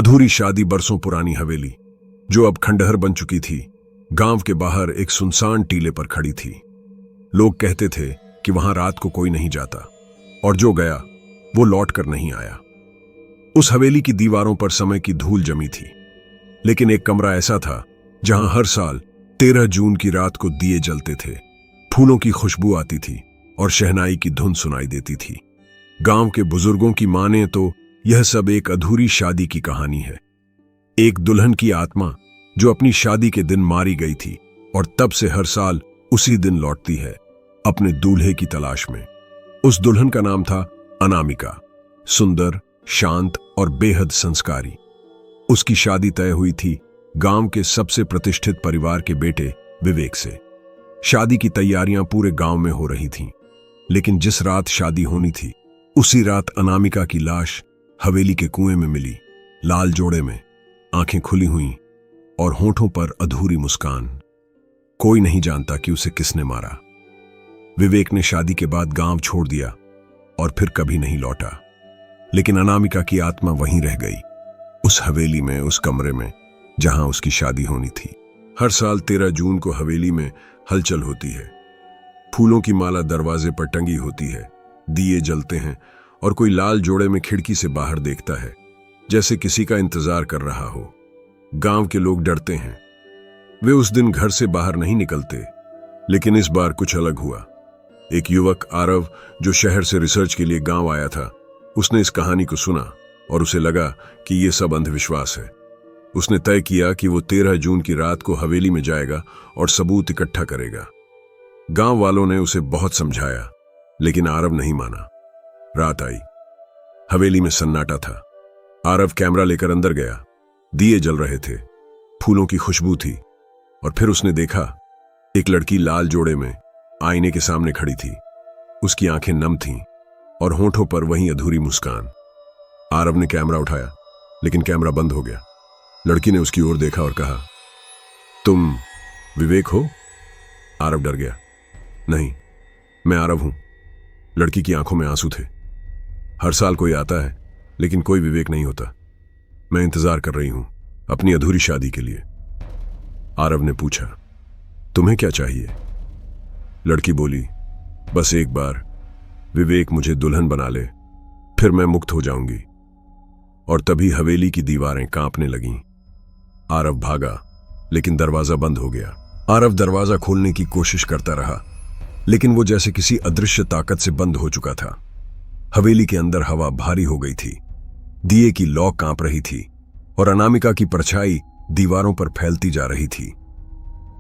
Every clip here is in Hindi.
अधूरी शादी, बरसों पुरानी हवेली जो अब खंडहर बन चुकी थी, गांव के बाहर एक सुनसान टीले पर खड़ी थी। लोग कहते थे कि वहां रात को कोई नहीं जाता, और जो गया वो लौट कर नहीं आया। उस हवेली की दीवारों पर समय की धूल जमी थी, लेकिन एक कमरा ऐसा था जहां हर साल 13 जून की रात को दिए जलते थे, फूलों की खुशबू आती थी और शहनाई की धुन सुनाई देती थी। गांव के बुजुर्गों की माने तो यह सब एक अधूरी शादी की कहानी है। एक दुल्हन की आत्मा जो अपनी शादी के दिन मारी गई थी और तब से हर साल उसी दिन लौटती है अपने दूल्हे की तलाश में। उस दुल्हन का नाम था अनामिका, सुंदर, शांत और बेहद संस्कारी। उसकी शादी तय हुई थी गांव के सबसे प्रतिष्ठित परिवार के बेटे विवेक से। शादी की तैयारियां पूरे गांव में हो रही थीं, लेकिन जिस रात शादी होनी थी उसी रात अनामिका की लाश हवेली के कुएं में मिली, लाल जोड़े में, आंखें खुली हुई और होठों पर अधूरी मुस्कान। कोई नहीं जानता कि उसे किसने मारा। विवेक ने शादी के बाद गांव छोड़ दिया और फिर कभी नहीं लौटा, लेकिन अनामिका की आत्मा वहीं रह गई, उस हवेली में, उस कमरे में जहां उसकी शादी होनी थी। हर साल 13 जून को हवेली में हलचल होती है। फूलों की माला दरवाजे पर टंगी होती है, दिए जलते हैं और कोई लाल जोड़े में खिड़की से बाहर देखता है, जैसे किसी का इंतजार कर रहा हो। गांव के लोग डरते हैं, वे उस दिन घर से बाहर नहीं निकलते, लेकिन इस बार कुछ अलग हुआ। एक युवक आरव, जो शहर से रिसर्च के लिए गांव आया था, उसने इस कहानी को सुना और उसे लगा कि यह सब अंधविश्वास है। उसने तय किया कि वो 13 जून की रात को हवेली में जाएगा और सबूत इकट्ठा करेगा। गांव वालों ने उसे बहुत समझाया, लेकिन आरव नहीं माना। रात आई, हवेली में सन्नाटा था। आरव कैमरा लेकर अंदर गया। दिए जल रहे थे, फूलों की खुशबू थी, और फिर उसने देखा एक लड़की लाल जोड़े में आईने के सामने खड़ी थी। उसकी आंखें नम थीं और होठों पर वहीं अधूरी मुस्कान। आरव ने कैमरा उठाया, लेकिन कैमरा बंद हो गया। लड़की ने उसकी ओर देखा और कहा, तुम विवेक हो? आरव डर गया। नहीं, मैं आरव हूं। लड़की की आंखों में आंसू थे। हर साल कोई आता है, लेकिन कोई विवेक नहीं होता। मैं इंतजार कर रही हूं अपनी अधूरी शादी के लिए। आरव ने पूछा, तुम्हें क्या चाहिए? लड़की बोली, बस एक बार विवेक मुझे दुल्हन बना ले, फिर मैं मुक्त हो जाऊंगी। और तभी हवेली की दीवारें कांपने लगीं। आरव भागा, लेकिन दरवाजा बंद हो गया। आरव दरवाजा खोलने की कोशिश करता रहा, लेकिन वो जैसे किसी अदृश्य ताकत से बंद हो चुका था। हवेली के अंदर हवा भारी हो गई थी, दिए की लौ कांप रही थी और अनामिका की परछाई दीवारों पर फैलती जा रही थी।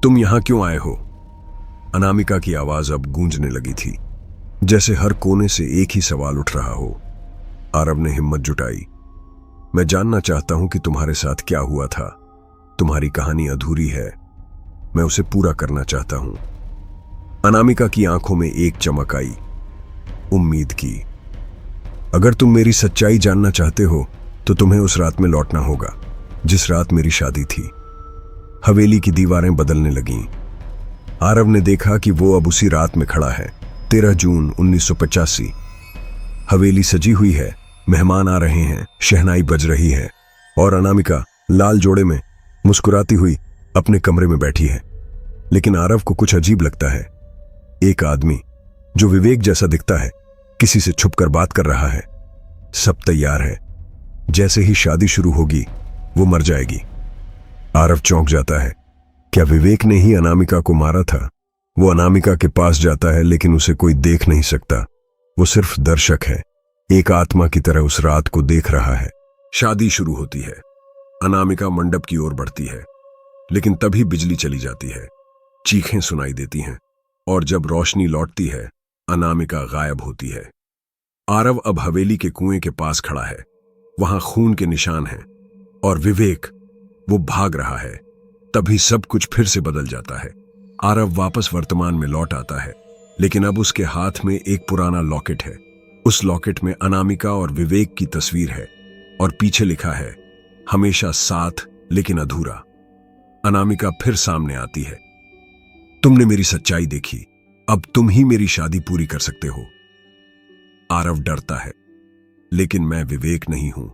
तुम यहां क्यों आए हो? अनामिका की आवाज अब गूंजने लगी थी, जैसे हर कोने से एक ही सवाल उठ रहा हो। आरव ने हिम्मत जुटाई, मैं जानना चाहता हूं कि तुम्हारे साथ क्या हुआ था। तुम्हारी कहानी अधूरी है, मैं उसे पूरा करना चाहता हूं। अनामिका की आंखों में एक चमक आई, उम्मीद की। अगर तुम मेरी सच्चाई जानना चाहते हो तो तुम्हें उस रात में लौटना होगा जिस रात मेरी शादी थी। हवेली की दीवारें बदलने लगीं। आरव ने देखा कि वो अब उसी रात में खड़ा है, 13 जून 1985। हवेली सजी हुई है, मेहमान आ रहे हैं, शहनाई बज रही है और अनामिका लाल जोड़े में मुस्कुराती हुई अपने कमरे में बैठी है। लेकिन आरव को कुछ अजीब लगता है। एक आदमी जो विवेक जैसा दिखता है किसी से छुपकर बात कर रहा है। सब तैयार है, जैसे ही शादी शुरू होगी वो मर जाएगी। आरव चौंक जाता है, क्या विवेक ने ही अनामिका को मारा था? वो अनामिका के पास जाता है, लेकिन उसे कोई देख नहीं सकता। वो सिर्फ दर्शक है, एक आत्मा की तरह उस रात को देख रहा है। शादी शुरू होती है। अनामिका मंडप की ओर बढ़ती है, लेकिन तभी बिजली चली जाती है, चीखें सुनाई देती हैं, और जब रोशनी लौटती है अनामिका गायब होती है। आरव अब हवेली के कुएं के पास खड़ा है। वहां खून के निशान हैं और विवेक, वो भाग रहा है। तभी सब कुछ फिर से बदल जाता है। आरव वापस वर्तमान में लौट आता है, लेकिन अब उसके हाथ में एक पुराना लॉकेट है। उस लॉकेट में अनामिका और विवेक की तस्वीर है और पीछे लिखा है, हमेशा साथ लेकिन अधूरा। अनामिका फिर सामने आती है, तुमने मेरी सच्चाई देखी, अब तुम ही मेरी शादी पूरी कर सकते हो। आरव डरता है, लेकिन मैं विवेक नहीं हूं।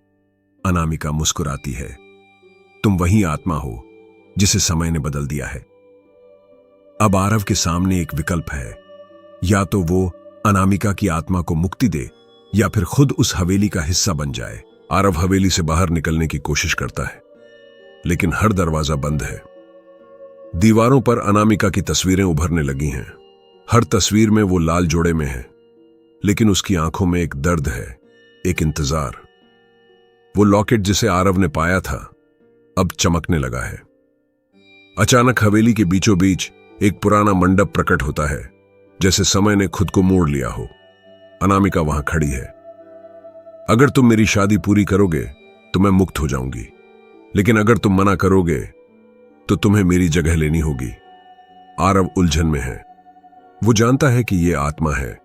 अनामिका मुस्कुराती है। तुम वही आत्मा हो जिसे समय ने बदल दिया है। अब आरव के सामने एक विकल्प है, या तो वो अनामिका की आत्मा को मुक्ति दे या फिर खुद उस हवेली का हिस्सा बन जाए। आरव हवेली से बाहर निकलने की कोशिश करता है, लेकिन हर दरवाजा बंद है। दीवारों पर अनामिका की तस्वीरें उभरने लगी हैं। हर तस्वीर में वो लाल जोड़े में है, लेकिन उसकी आंखों में एक दर्द है, एक इंतजार। वो लॉकेट जिसे आरव ने पाया था अब चमकने लगा है। अचानक हवेली के बीचों बीच एक पुराना मंडप प्रकट होता है, जैसे समय ने खुद को मोड़ लिया हो। अनामिका वहां खड़ी है। अगर तुम मेरी शादी पूरी करोगे तो मैं मुक्त हो जाऊंगी, लेकिन अगर तुम मना करोगे तो तुम्हें मेरी जगह लेनी होगी। आरव उलझन में है। वो जानता है कि यह आत्मा है,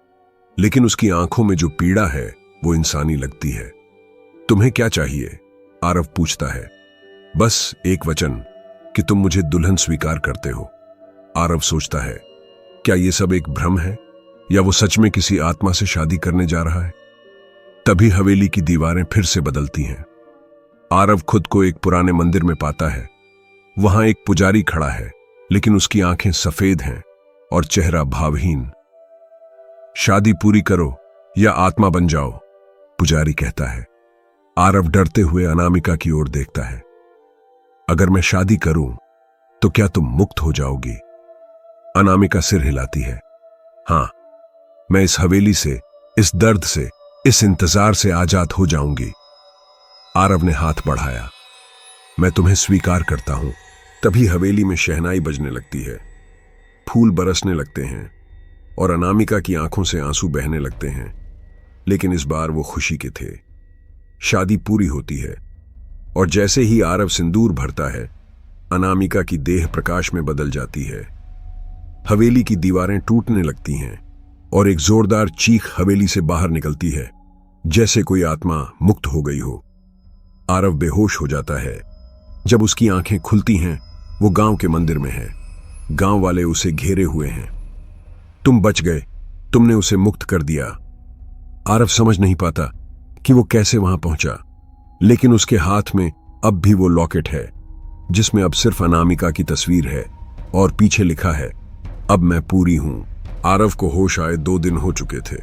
लेकिन उसकी आंखों में जो पीड़ा है वो इंसानी लगती है। तुम्हें क्या चाहिए? आरव पूछता है। बस एक वचन कि तुम मुझे दुल्हन स्वीकार करते हो। आरव सोचता है, क्या यह सब एक भ्रम है या वो सच में किसी आत्मा से शादी करने जा रहा है? तभी हवेली की दीवारें फिर से बदलती हैं। आरव खुद को एक पुराने मंदिर में पाता है। वहां एक पुजारी खड़ा है, लेकिन उसकी आंखें सफेद हैं और चेहरा भावहीन। शादी पूरी करो या आत्मा बन जाओ, पुजारी कहता है। आरव डरते हुए अनामिका की ओर देखता है। अगर मैं शादी करूं तो क्या तुम मुक्त हो जाओगी? अनामिका सिर हिलाती है। हां, मैं इस हवेली से, इस दर्द से, इस इंतजार से आजाद हो जाऊंगी। आरव ने हाथ बढ़ाया। मैं तुम्हें स्वीकार करता हूं। तभी हवेली में शहनाई बजने लगती है, फूल बरसने लगते हैं और अनामिका की आंखों से आंसू बहने लगते हैं। लेकिन इस बार वो खुशी के थे। शादी पूरी होती है और जैसे ही आरव सिंदूर भरता है, अनामिका की देह प्रकाश में बदल जाती है। हवेली की दीवारें टूटने लगती हैं और एक जोरदार चीख हवेली से बाहर निकलती है, जैसे कोई आत्मा मुक्त हो गई हो। आरव बेहोश हो जाता है। जब उसकी आंखें खुलती हैं, वो गांव के मंदिर में है। गांव वाले उसे घेरे हुए हैं। तुम बच गए, तुमने उसे मुक्त कर दिया। आरव समझ नहीं पाता कि वो कैसे वहां पहुंचा, लेकिन उसके हाथ में अब भी वो लॉकेट है, जिसमें अब सिर्फ अनामिका की तस्वीर है और पीछे लिखा है, अब मैं पूरी हूं। आरव को होश आए 2 दिन हो चुके थे।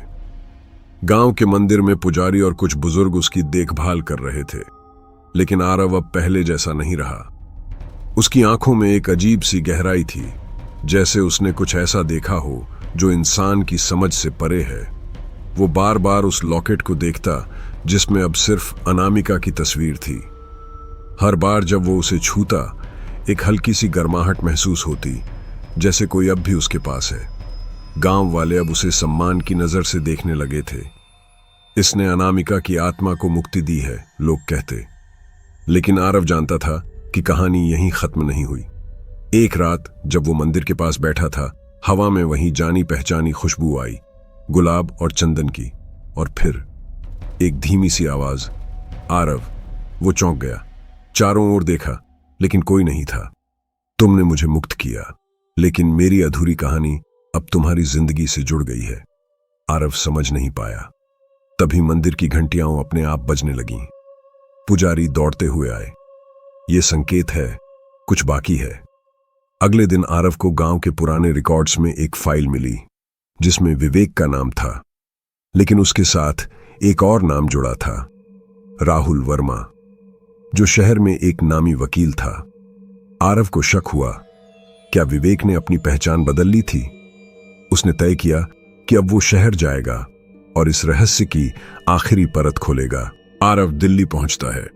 गांव के मंदिर में पुजारी और कुछ बुजुर्ग उसकी देखभाल कर रहे थे, लेकिन आरव अब पहले जैसा नहीं रहा। उसकी आंखों में एक अजीब सी गहराई थी, जैसे उसने कुछ ऐसा देखा हो जो इंसान की समझ से परे है। वो बार बार उस लॉकेट को देखता, जिसमें अब सिर्फ अनामिका की तस्वीर थी। हर बार जब वो उसे छूता, एक हल्की सी गर्माहट महसूस होती, जैसे कोई अब भी उसके पास है। गांव वाले अब उसे सम्मान की नजर से देखने लगे थे। इसने अनामिका की आत्मा को मुक्ति दी है, लोग कहते। लेकिन आरव जानता था कि कहानी यहीं खत्म नहीं हुई। एक रात जब वो मंदिर के पास बैठा था, हवा में वही जानी पहचानी खुशबू आई, गुलाब और चंदन की। और फिर एक धीमी सी आवाज। आरव, वो चौंक गया। चारों ओर देखा, लेकिन कोई नहीं था। तुमने मुझे मुक्त किया, लेकिन मेरी अधूरी कहानी अब तुम्हारी जिंदगी से जुड़ गई है। आरव समझ नहीं पाया। तभी मंदिर की घंटियां अपने आप बजने लगीं। पुजारी दौड़ते हुए आए। ये संकेत है, कुछ बाकी है। अगले दिन आरव को गांव के पुराने रिकॉर्ड्स में एक फाइल मिली, जिसमें विवेक का नाम था, लेकिन उसके साथ एक और नाम जुड़ा था, राहुल वर्मा, जो शहर में एक नामी वकील था। आरव को शक हुआ, क्या विवेक ने अपनी पहचान बदल ली थी? उसने तय किया कि अब वो शहर जाएगा और इस रहस्य की आखिरी परत खोलेगा। आरव दिल्ली पहुंचता है।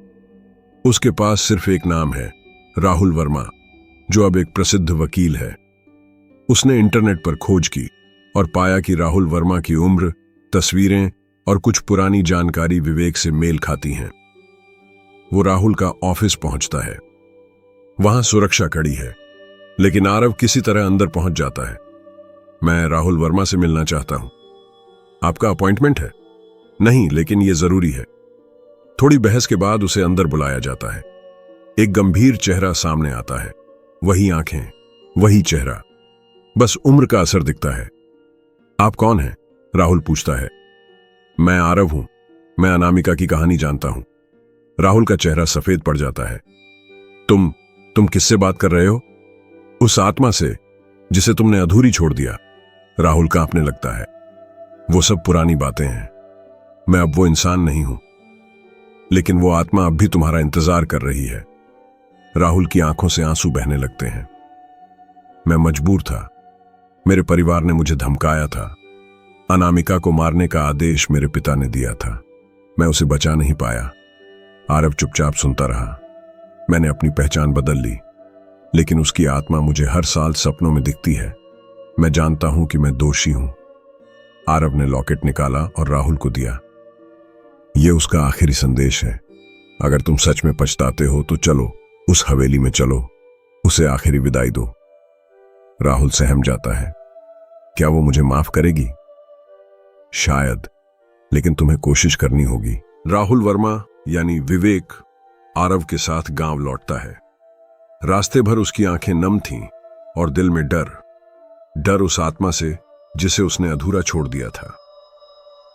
उसके पास सिर्फ एक नाम है, राहुल वर्मा, जो अब एक प्रसिद्ध वकील है। उसने इंटरनेट पर खोज की और पाया कि राहुल वर्मा की उम्र, तस्वीरें और कुछ पुरानी जानकारी विवेक से मेल खाती हैं। वो राहुल का ऑफिस पहुंचता है। वहां सुरक्षा कड़ी है, लेकिन आरव किसी तरह अंदर पहुंच जाता है। मैं राहुल वर्मा से मिलना चाहता हूं। आपका अपॉइंटमेंट है? नहीं, लेकिन यह जरूरी है। थोड़ी बहस के बाद उसे अंदर बुलाया जाता है। एक गंभीर चेहरा सामने आता है, वही आंखें, वही चेहरा, बस उम्र का असर दिखता है। आप कौन हैं? राहुल पूछता है। मैं आरव हूं, मैं अनामिका की कहानी जानता हूं। राहुल का चेहरा सफेद पड़ जाता है। तुम किससे बात कर रहे हो? उस आत्मा से जिसे तुमने अधूरी छोड़ दिया। राहुल कांपने लगता है। वो सब पुरानी बातें हैं। मैं अब वो इंसान नहीं हूं, लेकिन वो आत्मा अब भी तुम्हारा इंतजार कर रही है। राहुल की आंखों से आंसू बहने लगते हैं। मैं मजबूर था। मेरे परिवार ने मुझे धमकाया था। अनामिका को मारने का आदेश मेरे पिता ने दिया था। मैं उसे बचा नहीं पाया। आरव चुपचाप सुनता रहा। मैंने अपनी पहचान बदल ली, लेकिन उसकी आत्मा मुझे हर साल सपनों में दिखती है। मैं जानता हूं कि मैं दोषी हूं। आरव ने लॉकेट निकाला और राहुल को दिया। यह उसका आखिरी संदेश है। अगर तुम सच में पछताते हो तो चलो, उस हवेली में चलो, उसे आखिरी विदाई दो। राहुल सहम जाता है। क्या वो मुझे माफ करेगी? शायद, लेकिन तुम्हें कोशिश करनी होगी। राहुल वर्मा यानी विवेक आरव के साथ गांव लौटता है। रास्ते भर उसकी आंखें नम थीं और दिल में डर उस आत्मा से जिसे उसने अधूरा छोड़ दिया था।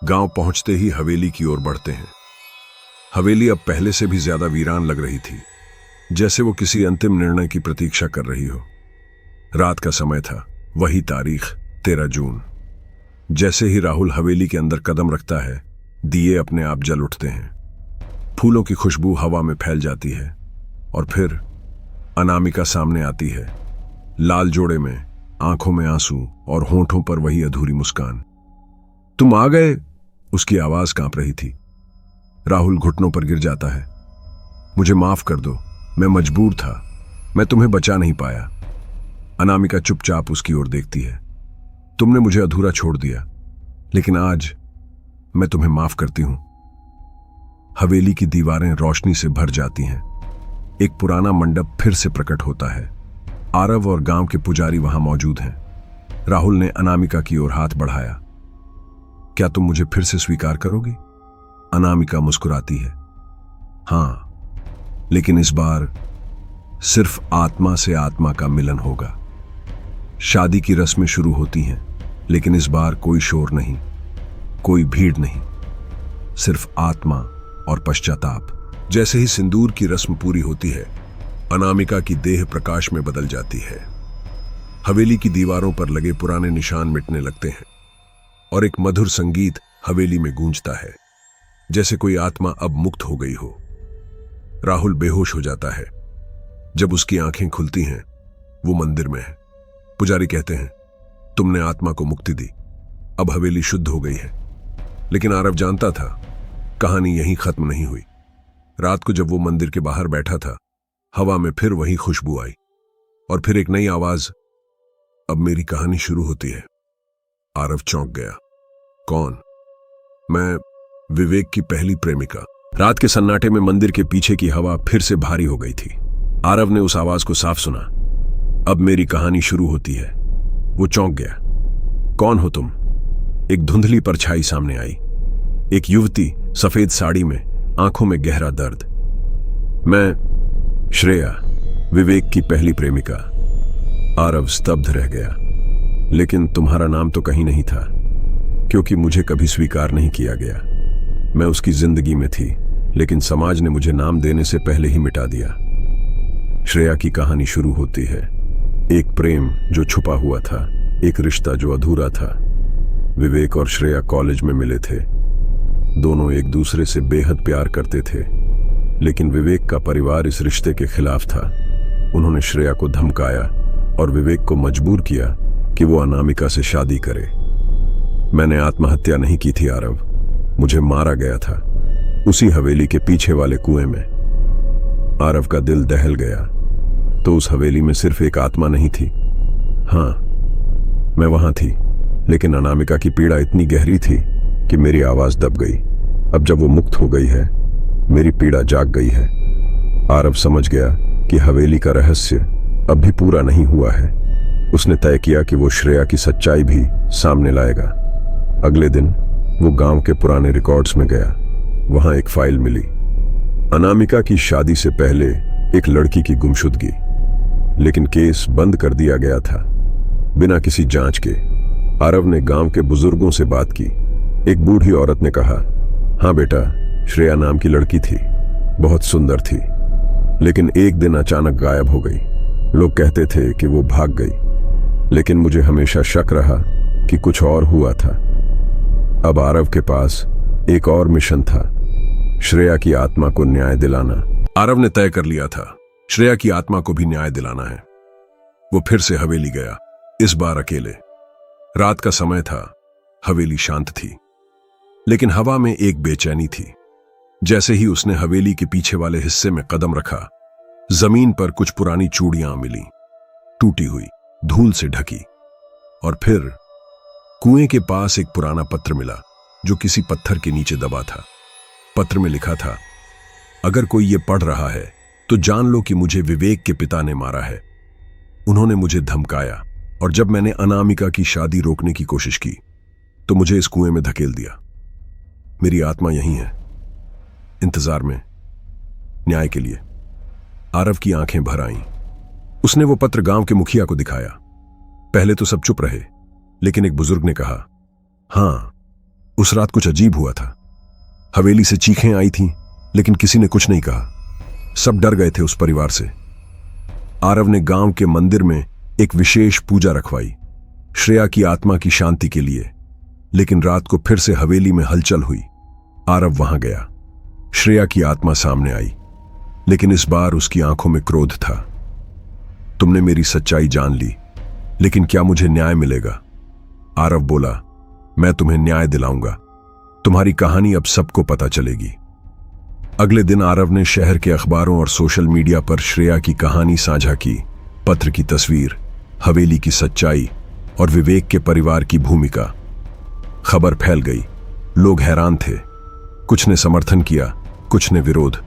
गांव पहुंचते ही हवेली की ओर बढ़ते हैं। हवेली अब पहले से भी ज्यादा वीरान लग रही थी, जैसे वो किसी अंतिम निर्णय की प्रतीक्षा कर रही हो। रात का समय था, वही तारीख 13 जून। जैसे ही राहुल हवेली के अंदर कदम रखता है, दिए अपने आप जल उठते हैं। फूलों की खुशबू हवा में फैल जाती है और फिर अनामिका सामने आती है, लाल जोड़े में, आंखों में आंसू और होंठों पर वही अधूरी मुस्कान। तुम आ गए, उसकी आवाज कांप रही थी। राहुल घुटनों पर गिर जाता है। मुझे माफ कर दो, मैं मजबूर था, मैं तुम्हें बचा नहीं पाया। अनामिका चुपचाप उसकी ओर देखती है। तुमने मुझे अधूरा छोड़ दिया, लेकिन आज मैं तुम्हें माफ करती हूं। हवेली की दीवारें रोशनी से भर जाती हैं। एक पुराना मंडप फिर से प्रकट होता है। आरव और गांव के पुजारी वहां मौजूद हैं। राहुल ने अनामिका की ओर हाथ बढ़ाया। क्या तुम मुझे फिर से स्वीकार करोगी? अनामिका मुस्कुराती है। हां, लेकिन इस बार सिर्फ आत्मा से आत्मा का मिलन होगा। शादी की रस्में शुरू होती हैं, लेकिन इस बार कोई शोर नहीं, कोई भीड़ नहीं, सिर्फ आत्मा और पश्चाताप। जैसे ही सिंदूर की रस्म पूरी होती है, अनामिका की देह प्रकाश में बदल जाती है। हवेली की दीवारों पर लगे पुराने निशान मिटने लगते हैं और एक मधुर संगीत हवेली में गूंजता है, जैसे कोई आत्मा अब मुक्त हो गई हो। राहुल बेहोश हो जाता है। जब उसकी आंखें खुलती हैं, वो मंदिर में है। पुजारी कहते हैं, तुमने आत्मा को मुक्ति दी, अब हवेली शुद्ध हो गई है। लेकिन आरव जानता था, कहानी यहीं खत्म नहीं हुई। रात को जब वो मंदिर के बाहर बैठा था, हवा में फिर वही खुशबू आई और फिर एक नई आवाज, अब मेरी कहानी शुरू होती है। आरव चौंक गया। कौन? मैं, विवेक की पहली प्रेमिका। रात के सन्नाटे में मंदिर के पीछे की हवा फिर से भारी हो गई थी। आरव ने उस आवाज को साफ सुना। अब मेरी कहानी शुरू होती है। वो चौंक गया। कौन हो तुम? एक धुंधली परछाई सामने आई। एक युवती, सफेद साड़ी में, आंखों में गहरा दर्द। मैं श्रेया, विवेक की पहली प्रेमिका। आरव स्तब्ध रह गया। लेकिन तुम्हारा नाम तो कहीं नहीं था, क्योंकि मुझे कभी स्वीकार नहीं किया गया। मैं उसकी जिंदगी में थी, लेकिन समाज ने मुझे नाम देने से पहले ही मिटा दिया। श्रेया की कहानी शुरू होती है। एक प्रेम जो छुपा हुआ था, एक रिश्ता जो अधूरा था। विवेक और श्रेया कॉलेज में मिले थे। दोनों एक दूसरे से बेहद प्यार करते थे, लेकिन विवेक का परिवार इस रिश्ते के खिलाफ था। उन्होंने श्रेया को धमकाया और विवेक को मजबूर किया कि वो अनामिका से शादी करे। मैंने आत्महत्या नहीं की थी आरव, मुझे मारा गया था, उसी हवेली के पीछे वाले कुएं में। आरव का दिल दहल गया। तो उस हवेली में सिर्फ एक आत्मा नहीं थी। हाँ, मैं वहां थी, लेकिन अनामिका की पीड़ा इतनी गहरी थी कि मेरी आवाज दब गई। अब जब वो मुक्त हो गई है, मेरी पीड़ा जाग गई है। आरव समझ गया कि हवेली का रहस्य अब भी पूरा नहीं हुआ है। उसने तय किया कि वो श्रेया की सच्चाई भी सामने लाएगा। अगले दिन वो गांव के पुराने रिकॉर्ड्स में गया। वहां एक फाइल मिली। अनामिका की शादी से पहले एक लड़की की गुमशुदगी, लेकिन केस बंद कर दिया गया था बिना किसी जांच के। आरव ने गांव के बुजुर्गों से बात की। एक बूढ़ी औरत ने कहा, हाँ बेटा, श्रेया नाम की लड़की थी, बहुत सुंदर थी, लेकिन एक दिन अचानक गायब हो गई। लोग कहते थे कि वो भाग गई, लेकिन मुझे हमेशा शक रहा कि कुछ और हुआ था। अब आरव के पास एक और मिशन था, श्रेया की आत्मा को न्याय दिलाना। आरव ने तय कर लिया था, श्रेया की आत्मा को भी न्याय दिलाना है। वो फिर से हवेली गया, इस बार अकेले। रात का समय था, हवेली शांत थी, लेकिन हवा में एक बेचैनी थी। जैसे ही उसने हवेली के पीछे वाले हिस्से में कदम रखा, जमीन पर कुछ पुरानी चूड़ियां मिली, टूटी हुई, धूल से ढकी। और फिर कुएं के पास एक पुराना पत्र मिला जो किसी पत्थर के नीचे दबा था। पत्र में लिखा था, अगर कोई ये पढ़ रहा है तो जान लो कि मुझे विवेक के पिता ने मारा है। उन्होंने मुझे धमकाया, और जब मैंने अनामिका की शादी रोकने की कोशिश की तो मुझे इस कुएं में धकेल दिया। मेरी आत्मा यहीं है, इंतजार में, न्याय के लिए। आरव की आंखें भर आईं। उसने वो पत्र गांव के मुखिया को दिखाया। पहले तो सब चुप रहे, लेकिन एक बुजुर्ग ने कहा, हां, उस रात कुछ अजीब हुआ था। हवेली से चीखें आई थीं, लेकिन किसी ने कुछ नहीं कहा। सब डर गए थे उस परिवार से। आरव ने गांव के मंदिर में एक विशेष पूजा रखवाई, श्रेया की आत्मा की शांति के लिए। लेकिन रात को फिर से हवेली में हलचल हुई। आरव वहां गया। श्रेया की आत्मा सामने आई, लेकिन इस बार उसकी आंखों में क्रोध था। तुमने मेरी सच्चाई जान ली, लेकिन क्या मुझे न्याय मिलेगा? आरव बोला, मैं तुम्हें न्याय दिलाऊंगा। तुम्हारी कहानी अब सबको पता चलेगी। अगले दिन आरव ने शहर के अखबारों और सोशल मीडिया पर श्रेया की कहानी साझा की। पत्र की तस्वीर, हवेली की सच्चाई और विवेक के परिवार की भूमिका। खबर फैल गई। लोग हैरान थे। कुछ ने समर्थन किया, कुछ ने विरोध,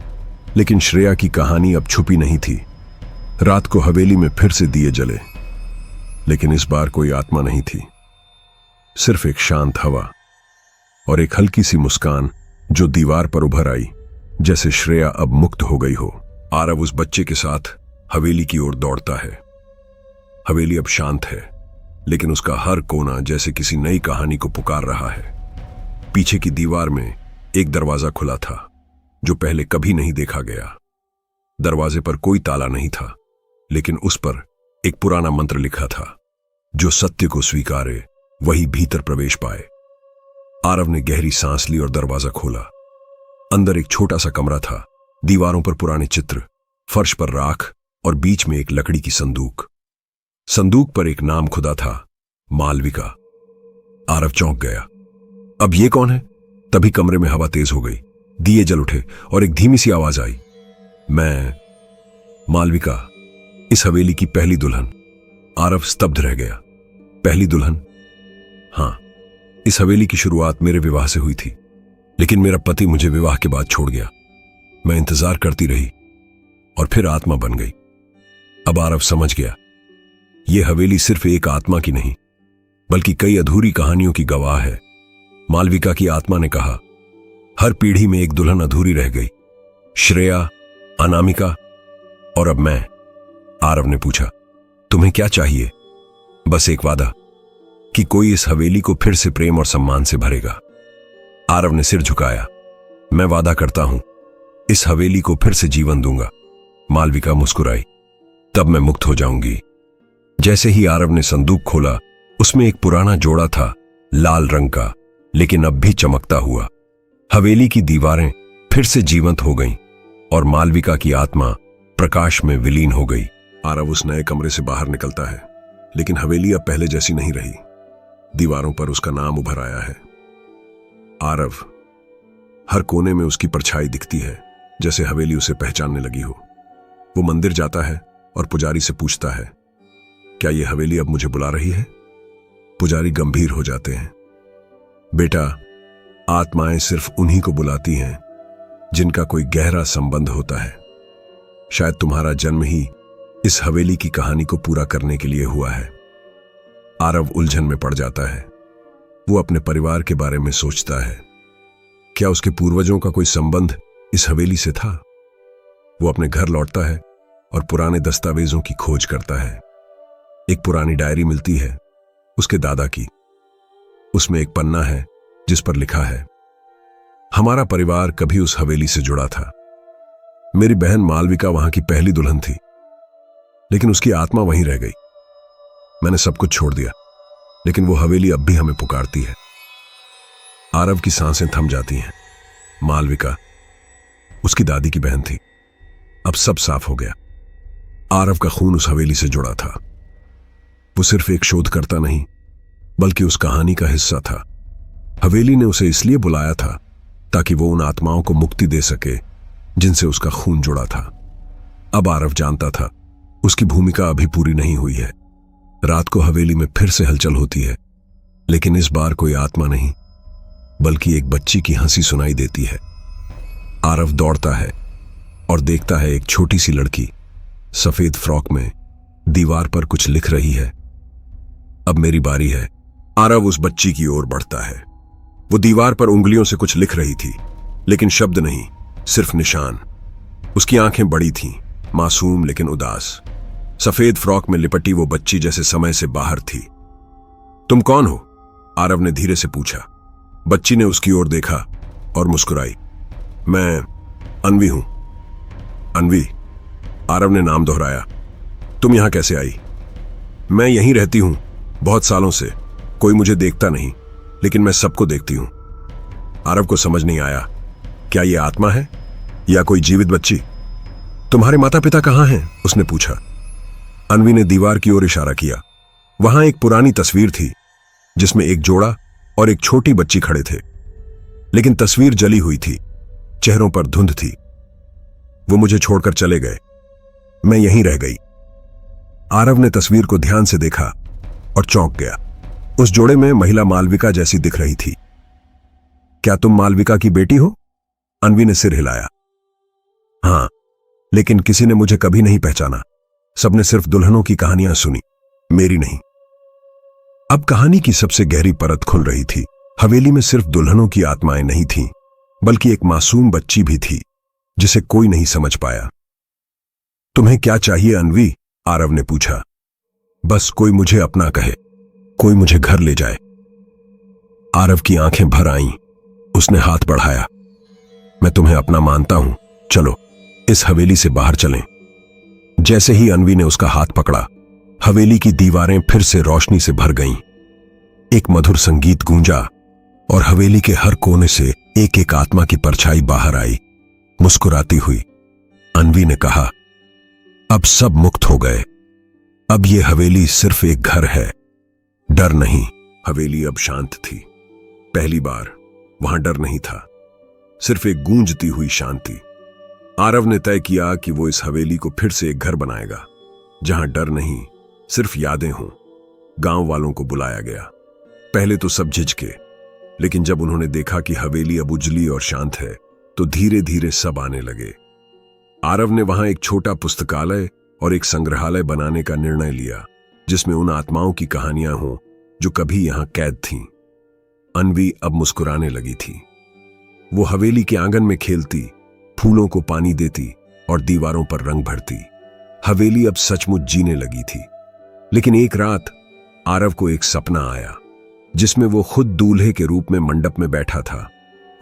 लेकिन श्रेया की कहानी अब छुपी नहीं थी। रात को हवेली में फिर से दिए जले, लेकिन इस बार कोई आत्मा नहीं थी, सिर्फ एक शांत हवा और एक हल्की सी मुस्कान जो दीवार पर उभर आई, जैसे श्रेया अब मुक्त हो गई हो। आरव उस बच्चे के साथ हवेली की ओर दौड़ता है। हवेली अब शांत है, लेकिन उसका हर कोना जैसे किसी नई कहानी को पुकार रहा है। पीछे की दीवार में एक दरवाजा खुला था जो पहले कभी नहीं देखा गया। दरवाजे पर कोई ताला नहीं था, लेकिन उस पर एक पुराना मंत्र लिखा था, जो सत्य को स्वीकारे वही भीतर प्रवेश पाए। आरव ने गहरी सांस ली और दरवाजा खोला। अंदर एक छोटा सा कमरा था, दीवारों पर पुराने चित्र, फर्श पर राख और बीच में एक लकड़ी की संदूक। संदूक पर एक नाम खुदा था, मालविका। आरव चौंक गया। अब ये कौन है? तभी कमरे में हवा तेज हो गई, दिए जल उठे और एक धीमी सी आवाज आई, मैं मालविका, इस हवेली की पहली दुल्हन। आरव स्तब्ध रह गया। पहली दुल्हन? हां, इस हवेली की शुरुआत मेरे विवाह से हुई थी, लेकिन मेरा पति मुझे विवाह के बाद छोड़ गया। मैं इंतजार करती रही और फिर आत्मा बन गई। अब आरव समझ गया, यह हवेली सिर्फ एक आत्मा की नहीं, बल्कि कई अधूरी कहानियों की गवाह है। मालविका की आत्मा ने कहा, हर पीढ़ी में एक दुल्हन अधूरी रह गई, श्रेया, अनामिका और अब मैं। आरव ने पूछा, तुम्हें क्या चाहिए? बस एक वादा कि कोई इस हवेली को फिर से प्रेम और सम्मान से भरेगा। आरव ने सिर झुकाया, मैं वादा करता हूं, इस हवेली को फिर से जीवन दूंगा। मालविका मुस्कुराई, तब मैं मुक्त हो जाऊंगी। जैसे ही आरव ने संदूक खोला, उसमें एक पुराना जोड़ा था, लाल रंग का, लेकिन अब भी चमकता हुआ। हवेली की दीवारें फिर से जीवंत हो गईं और मालविका की आत्मा प्रकाश में विलीन हो गई। आरव उस नए कमरे से बाहर निकलता है, लेकिन हवेली अब पहले जैसी नहीं रही। दीवारों पर उसका नाम उभर आया है, आरव। हर कोने में उसकी परछाई दिखती है, जैसे हवेली उसे पहचानने लगी हो। वो मंदिर जाता है और पुजारी से पूछता है, क्या ये हवेली अब मुझे बुला रही है? पुजारी गंभीर हो जाते हैं, बेटा, आत्माएं सिर्फ उन्हीं को बुलाती हैं जिनका कोई गहरा संबंध होता है। शायद तुम्हारा जन्म ही इस हवेली की कहानी को पूरा करने के लिए हुआ है। आरव उलझन में पड़ जाता है। वो अपने परिवार के बारे में सोचता है, क्या उसके पूर्वजों का कोई संबंध इस हवेली से था? वो अपने घर लौटता है और पुराने दस्तावेजों की खोज करता है। एक पुरानी डायरी मिलती है, उसके दादा की। उसमें एक पन्ना है जिस पर लिखा है, हमारा परिवार कभी उस हवेली से जुड़ा था, मेरी बहन मालविका वहां की पहली दुल्हन थी, लेकिन उसकी आत्मा वहीं रह गई। मैंने सब कुछ छोड़ दिया, लेकिन वो हवेली अब भी हमें पुकारती है। आरव की सांसें थम जाती हैं। मालविका उसकी दादी की बहन थी। अब सब साफ हो गया। आरव का खून उस हवेली से जुड़ा था। वो सिर्फ एक शोधकर्ता नहीं, बल्कि उस कहानी का हिस्सा था। हवेली ने उसे इसलिए बुलाया था ताकि वो उन आत्माओं को मुक्ति दे सके जिनसे उसका खून जुड़ा था। अब आरव जानता था उसकी भूमिका अभी पूरी नहीं हुई है। रात को हवेली में फिर से हलचल होती है, लेकिन इस बार कोई आत्मा नहीं, बल्कि एक बच्ची की हंसी सुनाई देती है। आरव दौड़ता है और देखता है एक छोटी सी लड़की सफेद फ्रॉक में दीवार पर कुछ लिख रही है। अब मेरी बारी है। आरव उस बच्ची की ओर बढ़ता है। वो दीवार पर उंगलियों से कुछ लिख रही थी, लेकिन शब्द नहीं, सिर्फ निशान। उसकी आंखें बड़ी थीं, मासूम लेकिन उदास। सफेद फ्रॉक में लिपटी वो बच्ची जैसे समय से बाहर थी। तुम कौन हो? आरव ने धीरे से पूछा। बच्ची ने उसकी ओर देखा और मुस्कुराई। मैं अन्वी हूं। अन्वी, आरव ने नाम दोहराया। तुम यहां कैसे आई? मैं यहीं रहती हूं, बहुत सालों से। कोई मुझे देखता नहीं, लेकिन मैं सबको देखती हूं। आरव को समझ नहीं आया, क्या यह आत्मा है या कोई जीवित बच्ची? तुम्हारे माता पिता कहां हैं? उसने पूछा। अन्वी ने दीवार की ओर इशारा किया। वहां एक पुरानी तस्वीर थी जिसमें एक जोड़ा और एक छोटी बच्ची खड़े थे, लेकिन तस्वीर जली हुई थी, चेहरों पर धुंध थी। वो मुझे छोड़कर चले गए, मैं यहीं रह गई। आरव ने तस्वीर को ध्यान से देखा और चौंक गया। उस जोड़े में महिला मालविका जैसी दिख रही थी। क्या तुम मालविका की बेटी हो? अन्वी ने सिर हिलाया। हां, लेकिन किसी ने मुझे कभी नहीं पहचाना। सबने सिर्फ दुल्हनों की कहानियां सुनी, मेरी नहीं। अब कहानी की सबसे गहरी परत खुल रही थी। हवेली में सिर्फ दुल्हनों की आत्माएं नहीं थीं, बल्कि एक मासूम बच्ची भी थी जिसे कोई नहीं समझ पाया। तुम्हें क्या चाहिए अन्वी? आरव ने पूछा। बस कोई मुझे अपना कहे, कोई मुझे घर ले जाए। आरव की आंखें भर आईं। उसने हाथ बढ़ाया। मैं तुम्हें अपना मानता हूं, चलो इस हवेली से बाहर चलें। जैसे ही अन्वी ने उसका हाथ पकड़ा, हवेली की दीवारें फिर से रोशनी से भर गईं। एक मधुर संगीत गूंजा और हवेली के हर कोने से एक एक आत्मा की परछाई बाहर आई, मुस्कुराती हुई। अन्वी ने कहा, अब सब मुक्त हो गए। अब ये हवेली सिर्फ एक घर है, डर नहीं। हवेली अब शांत थी। पहली बार वहां डर नहीं था, सिर्फ एक गूंजती हुई शांति। आरव ने तय किया कि वो इस हवेली को फिर से एक घर बनाएगा, जहां डर नहीं, सिर्फ यादें हों। गांव वालों को बुलाया गया। पहले तो सब झिझके, लेकिन जब उन्होंने देखा कि हवेली अब उजली और शांत है, तो धीरे धीरे सब आने लगे। आरव ने वहां एक छोटा पुस्तकालय और एक संग्रहालय बनाने का निर्णय लिया, जिसमें उन आत्माओं की कहानियां हों जो कभी यहां कैद थीं। अन्वी अब मुस्कुराने लगी थी। वो हवेली के आंगन में खेलती, फूलों को पानी देती और दीवारों पर रंग भरती। हवेली अब सचमुच जीने लगी थी। लेकिन एक रात आरव को एक सपना आया, जिसमें वो खुद दूल्हे के रूप में मंडप में बैठा था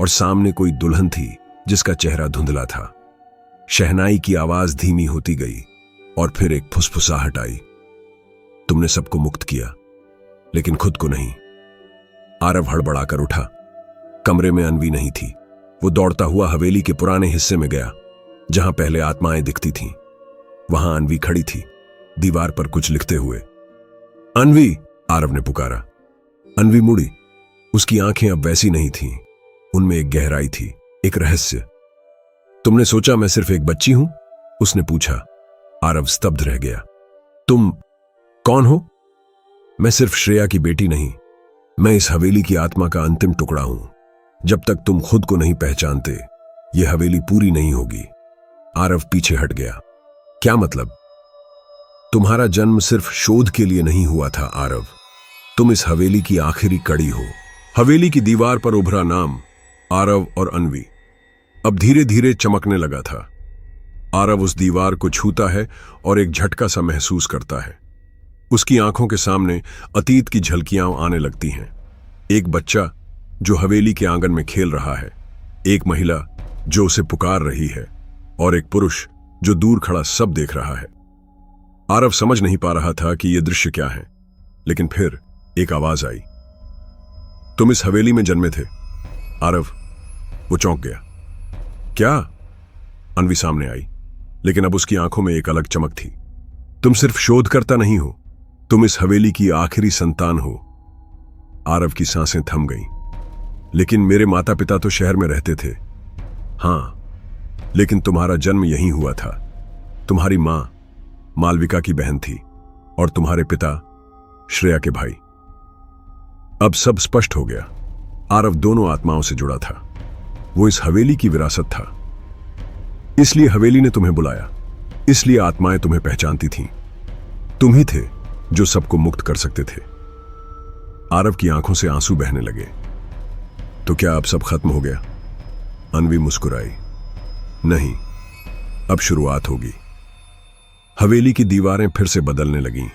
और सामने कोई दुल्हन थी जिसका चेहरा धुंधला था। शहनाई की आवाज धीमी होती गई और फिर एक फुसफुसाहट आई। तुमने सबको मुक्त किया, लेकिन खुद को नहीं। आरव हड़बड़ाकर उठा। कमरे में अन्वी नहीं थी। वो दौड़ता हुआ हवेली के पुराने हिस्से में गया, जहां पहले आत्माएं दिखती थीं। वहां अन्वी खड़ी थी, दीवार पर कुछ लिखते हुए। अन्वी, आरव ने पुकारा। अन्वी मुड़ी। उसकी आंखें अब वैसी नहीं थीं। उनमें एक गहराई थी, एक रहस्य। तुमने सोचा मैं सिर्फ एक बच्ची हूं? उसने पूछा। आरव स्तब्ध रह गया। तुम कौन हो? मैं सिर्फ श्रेया की बेटी नहीं, मैं इस हवेली की आत्मा का अंतिम टुकड़ा हूं। जब तक तुम खुद को नहीं पहचानते, यह हवेली पूरी नहीं होगी। आरव पीछे हट गया। क्या मतलब? तुम्हारा जन्म सिर्फ शोध के लिए नहीं हुआ था आरव। तुम इस हवेली की आखिरी कड़ी हो। हवेली की दीवार पर उभरा नाम आरव और अन्वी अब धीरे धीरे चमकने लगा था। आरव उस दीवार को छूता है और एक झटका सा महसूस करता है। उसकी आंखों के सामने अतीत की झलकियां आने लगती हैं। एक बच्चा जो हवेली के आंगन में खेल रहा है, एक महिला जो उसे पुकार रही है, और एक पुरुष जो दूर खड़ा सब देख रहा है। आरव समझ नहीं पा रहा था कि यह दृश्य क्या है, लेकिन फिर एक आवाज आई, तुम इस हवेली में जन्मे थे। आरव वो चौंक गया। क्या? अन्वी सामने आई, लेकिन अब उसकी आंखों में एक अलग चमक थी। तुम सिर्फ शोधकर्ता नहीं हो, तुम इस हवेली की आखिरी संतान हो। आरव की सांसें थम गईं। लेकिन मेरे माता पिता तो शहर में रहते थे। हां, लेकिन तुम्हारा जन्म यहीं हुआ था। तुम्हारी मां मालविका की बहन थी और तुम्हारे पिता श्रेया के भाई। अब सब स्पष्ट हो गया। आरव दोनों आत्माओं से जुड़ा था। वो इस हवेली की विरासत था। इसलिए हवेली ने तुम्हें बुलाया, इसलिए आत्माएं तुम्हें पहचानती थीं। तुम ही थे जो सबको मुक्त कर सकते थे। आरव की आंखों से आंसू बहने लगे। तो क्या अब सब खत्म हो गया? अन्वी मुस्कुराई। नहीं, अब शुरुआत होगी। हवेली की दीवारें फिर से बदलने लगीं।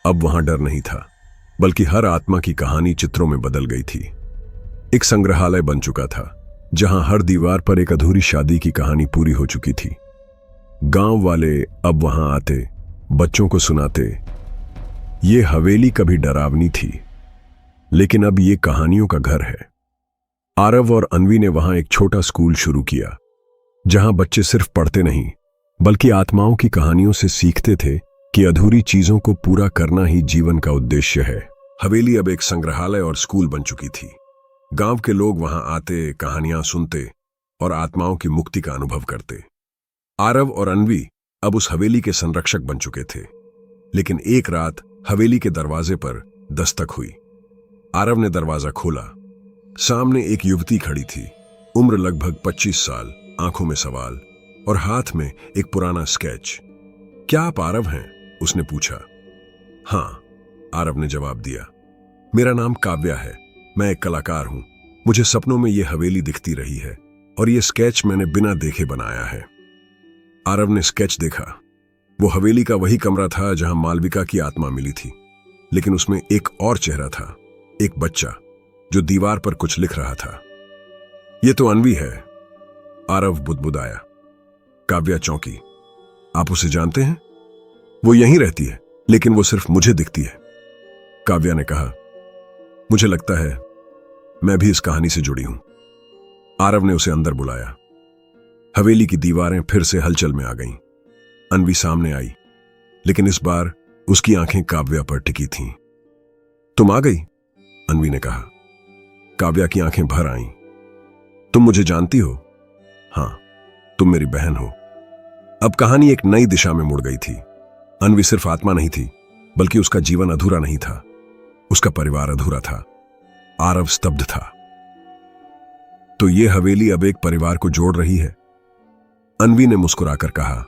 अब वहां डर नहीं था, बल्कि हर आत्मा की कहानी चित्रों में बदल गई थी। एक संग्रहालय बन चुका था, जहां हर दीवार पर एक अधूरी शादी की कहानी पूरी हो चुकी थी। गांव वाले अब वहां आते, बच्चों को सुनाते। ये हवेली कभी डरावनी थी, लेकिन अब ये कहानियों का घर है। आरव और अन्वी ने वहां एक छोटा स्कूल शुरू किया, जहां बच्चे सिर्फ पढ़ते नहीं, बल्कि आत्माओं की कहानियों से सीखते थे कि अधूरी चीजों को पूरा करना ही जीवन का उद्देश्य है। हवेली अब एक संग्रहालय और स्कूल बन चुकी थी। गांव के लोग वहां आते, कहानियां सुनते और आत्माओं की मुक्ति का अनुभव करते। आरव और अन्वी अब उस हवेली के संरक्षक बन चुके थे। लेकिन एक रात हवेली के दरवाजे पर दस्तक हुई। आरव ने दरवाजा खोला। सामने एक युवती खड़ी थी, उम्र लगभग 25 साल, आंखों में सवाल और हाथ में एक पुराना स्केच। क्या आप आरव हैं? उसने पूछा। हां, आरव ने जवाब दिया। मेरा नाम काव्या है, मैं एक कलाकार हूं। मुझे सपनों में यह हवेली दिखती रही है और यह स्केच मैंने बिना देखे बनाया है। आरव ने स्केच देखा। वो हवेली का वही कमरा था जहां मालविका की आत्मा मिली थी, लेकिन उसमें एक और चेहरा था, एक बच्चा जो दीवार पर कुछ लिख रहा था। यह तो अन्वी है, आरव बुदबुदाया। काव्या चौंकी। आप उसे जानते हैं? वो यहीं रहती है, लेकिन वो सिर्फ मुझे दिखती है। काव्या ने कहा, मुझे लगता है मैं भी इस कहानी से जुड़ी हूं। आरव ने उसे अंदर बुलाया। हवेली की दीवारें फिर से हलचल में आ गईं। अन्वी सामने आई, लेकिन इस बार उसकी आंखें काव्या पर टिकी थीं। तुम आ गई? अन्वी ने कहा। काव्या की आंखें भर आईं। तुम मुझे जानती हो? हां, तुम मेरी बहन हो। अब कहानी एक नई दिशा में मुड़ गई थी। अन्वी सिर्फ आत्मा नहीं थी, बल्कि उसका जीवन अधूरा नहीं था, उसका परिवार अधूरा था। आरव स्तब्ध था। तो ये हवेली अब एक परिवार को जोड़ रही है? अन्वी ने मुस्कुराकर कहा,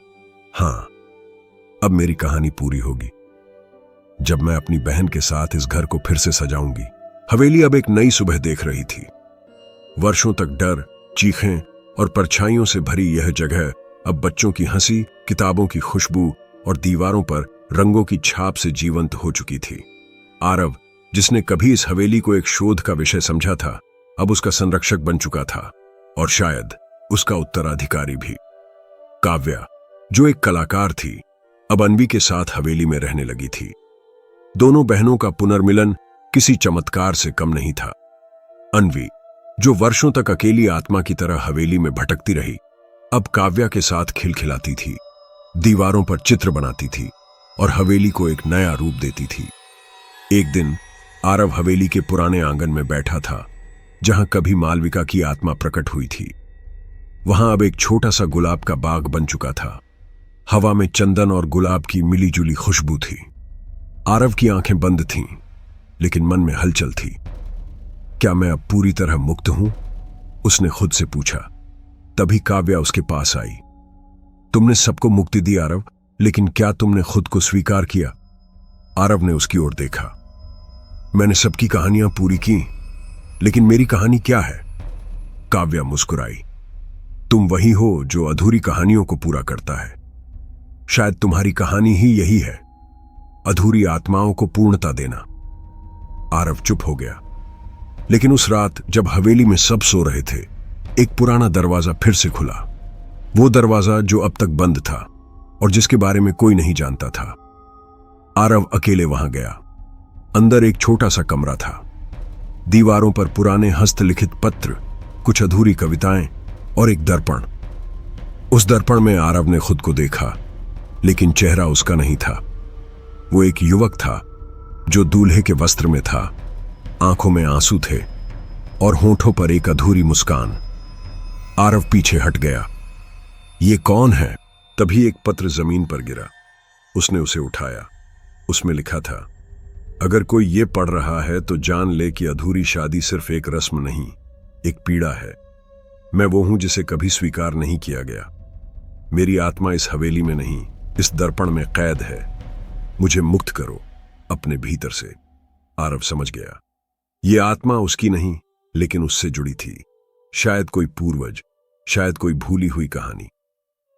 हां, अब मेरी कहानी पूरी होगी जब मैं अपनी बहन के साथ इस घर को फिर से सजाऊंगी। हवेली अब एक नई सुबह देख रही थी। वर्षों तक डर, चीखें और परछाइयों से भरी यह जगह अब बच्चों की हंसी, किताबों की खुशबू और दीवारों पर रंगों की छाप से जीवंत हो चुकी थी। आरव, जिसने कभी इस हवेली को एक शोध का विषय समझा था, अब उसका संरक्षक बन चुका था, और शायद उसका उत्तराधिकारी भी। काव्या, जो एक कलाकार थी, अब अन्वी के साथ हवेली में रहने लगी थी। दोनों बहनों का पुनर्मिलन किसी चमत्कार से कम नहीं था। अन्वी, जो वर्षों तक अकेली आत्मा की तरह हवेली में भटकती रही, अब काव्या के साथ खिलखिलाती थी, दीवारों पर चित्र बनाती थी और हवेली को एक नया रूप देती थी। एक दिन आरव हवेली के पुराने आंगन में बैठा था, जहां कभी मालविका की आत्मा प्रकट हुई थी। वहां अब एक छोटा सा गुलाब का बाग बन चुका था। हवा में चंदन और गुलाब की मिलीजुली खुशबू थी। आरव की आंखें बंद थीं, लेकिन मन में हलचल थी। क्या मैं अब पूरी तरह मुक्त हूं? उसने खुद से पूछा। तभी काव्या उसके पास आई। तुमने सबको मुक्ति दी आरव, लेकिन क्या तुमने खुद को स्वीकार किया? आरव ने उसकी ओर देखा। मैंने सबकी कहानियां पूरी की, लेकिन मेरी कहानी क्या है? काव्या मुस्कुराई। तुम वही हो जो अधूरी कहानियों को पूरा करता है। शायद तुम्हारी कहानी ही यही है, अधूरी आत्माओं को पूर्णता देना। आरव चुप हो गया। लेकिन उस रात जब हवेली में सब सो रहे थे, एक पुराना दरवाजा फिर से खुला। वो दरवाजा जो अब तक बंद था और जिसके बारे में कोई नहीं जानता था। आरव अकेले वहां गया। अंदर एक छोटा सा कमरा था। दीवारों पर पुराने हस्तलिखित पत्र, कुछ अधूरी कविताएं और एक दर्पण। उस दर्पण में आरव ने खुद को देखा, लेकिन चेहरा उसका नहीं था। वो एक युवक था जो दूल्हे के वस्त्र में था। आंखों में आंसू थे और होठों पर एक अधूरी मुस्कान। आरव पीछे हट गया। ये कौन है? तभी एक पत्र जमीन पर गिरा। उसने उसे उठाया। उसमें लिखा था, अगर कोई ये पढ़ रहा है तो जान ले कि अधूरी शादी सिर्फ एक रस्म नहीं, एक पीड़ा है। मैं वो हूं जिसे कभी स्वीकार नहीं किया गया। मेरी आत्मा इस हवेली में नहीं, इस दर्पण में कैद है। मुझे मुक्त करो अपने भीतर से। आरव समझ गया, ये आत्मा उसकी नहीं, लेकिन उससे जुड़ी थी। शायद कोई पूर्वज, शायद कोई भूली हुई कहानी।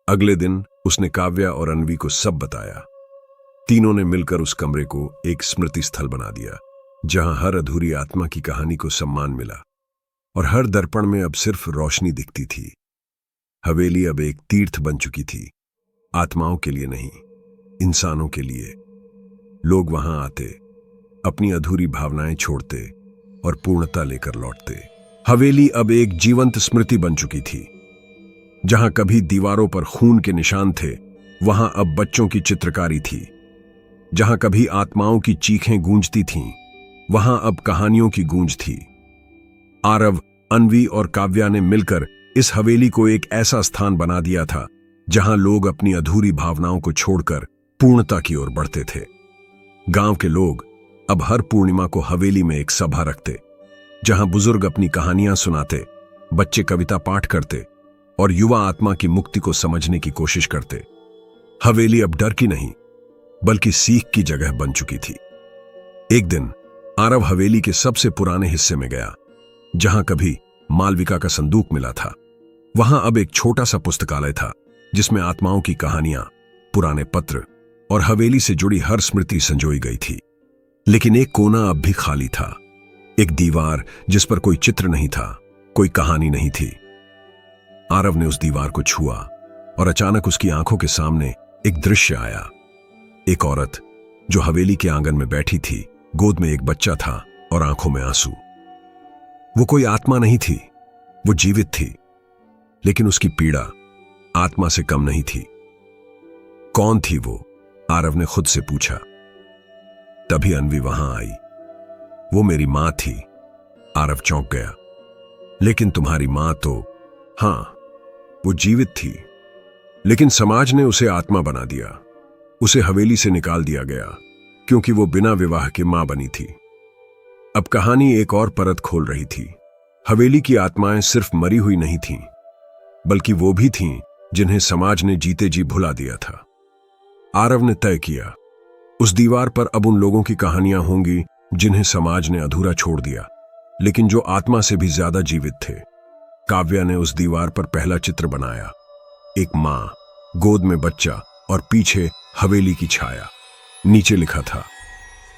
अगले दिन उसने काव्या और अन्वी को सब बताया। तीनों ने मिलकर उस कमरे को एक स्मृति स्थल बना दिया, जहां हर अधूरी आत्मा की कहानी को सम्मान मिला और हर दर्पण में अब सिर्फ रोशनी दिखती थी। हवेली अब एक तीर्थ बन चुकी थी, आत्माओं के लिए नहीं, इंसानों के लिए। लोग वहां आते, अपनी अधूरी भावनाएं छोड़ते और पूर्णता लेकर लौटते। हवेली अब एक जीवंत स्मृति बन चुकी थी। जहां कभी दीवारों पर खून के निशान थे, वहां अब बच्चों की चित्रकारी थी। जहां कभी आत्माओं की चीखें गूंजती थीं, वहां अब कहानियों की गूंज थी। आरव, अन्वी और काव्या ने मिलकर इस हवेली को एक ऐसा स्थान बना दिया था जहां लोग अपनी अधूरी भावनाओं को छोड़कर पूर्णता की ओर बढ़ते थे। गांव के लोग अब हर पूर्णिमा को हवेली में एक सभा रखते, जहां बुजुर्ग अपनी कहानियां सुनाते, बच्चे कविता पाठ करते और युवा आत्मा की मुक्ति को समझने की कोशिश करते। हवेली अब डर की नहीं, बल्कि सीख की जगह बन चुकी थी। एक दिन आरव हवेली के सबसे पुराने हिस्से में गया, जहां कभी मालविका का संदूक मिला था। वहां अब एक छोटा सा पुस्तकालय था, जिसमें आत्माओं की कहानियां, पुराने पत्र और हवेली से जुड़ी हर स्मृति संजोई गई थी। लेकिन एक कोना अब भी खाली था, एक दीवार जिस पर कोई चित्र नहीं था, कोई कहानी नहीं थी। आरव ने उस दीवार को छुआ और अचानक उसकी आंखों के सामने एक दृश्य आया। एक औरत जो हवेली के आंगन में बैठी थी, गोद में एक बच्चा था और आंखों में आंसू। वो कोई आत्मा नहीं थी, वो जीवित थी, लेकिन उसकी पीड़ा आत्मा से कम नहीं थी। कौन थी वो? आरव ने खुद से पूछा। तभी अन्वी वहां आई। वो मेरी मां थी। आरव चौंक गया। लेकिन तुम्हारी मां तो? हां, वो जीवित थी, लेकिन समाज ने उसे आत्मा बना दिया। उसे हवेली से निकाल दिया गया, क्योंकि वो बिना विवाह के मां बनी थी। अब कहानी एक और परत खोल रही थी। हवेली की आत्माएं सिर्फ मरी हुई नहीं थीं, बल्कि वो भी थीं जिन्हें समाज ने जीते जी भुला दिया था। आरव ने तय किया, उस दीवार पर अब उन लोगों की कहानियां होंगी जिन्हें समाज ने अधूरा छोड़ दिया, लेकिन जो आत्मा से भी ज्यादा जीवित थे। काव्या ने उस दीवार पर पहला चित्र बनाया, एक मां, गोद में बच्चा और पीछे हवेली की छाया। नीचे लिखा था,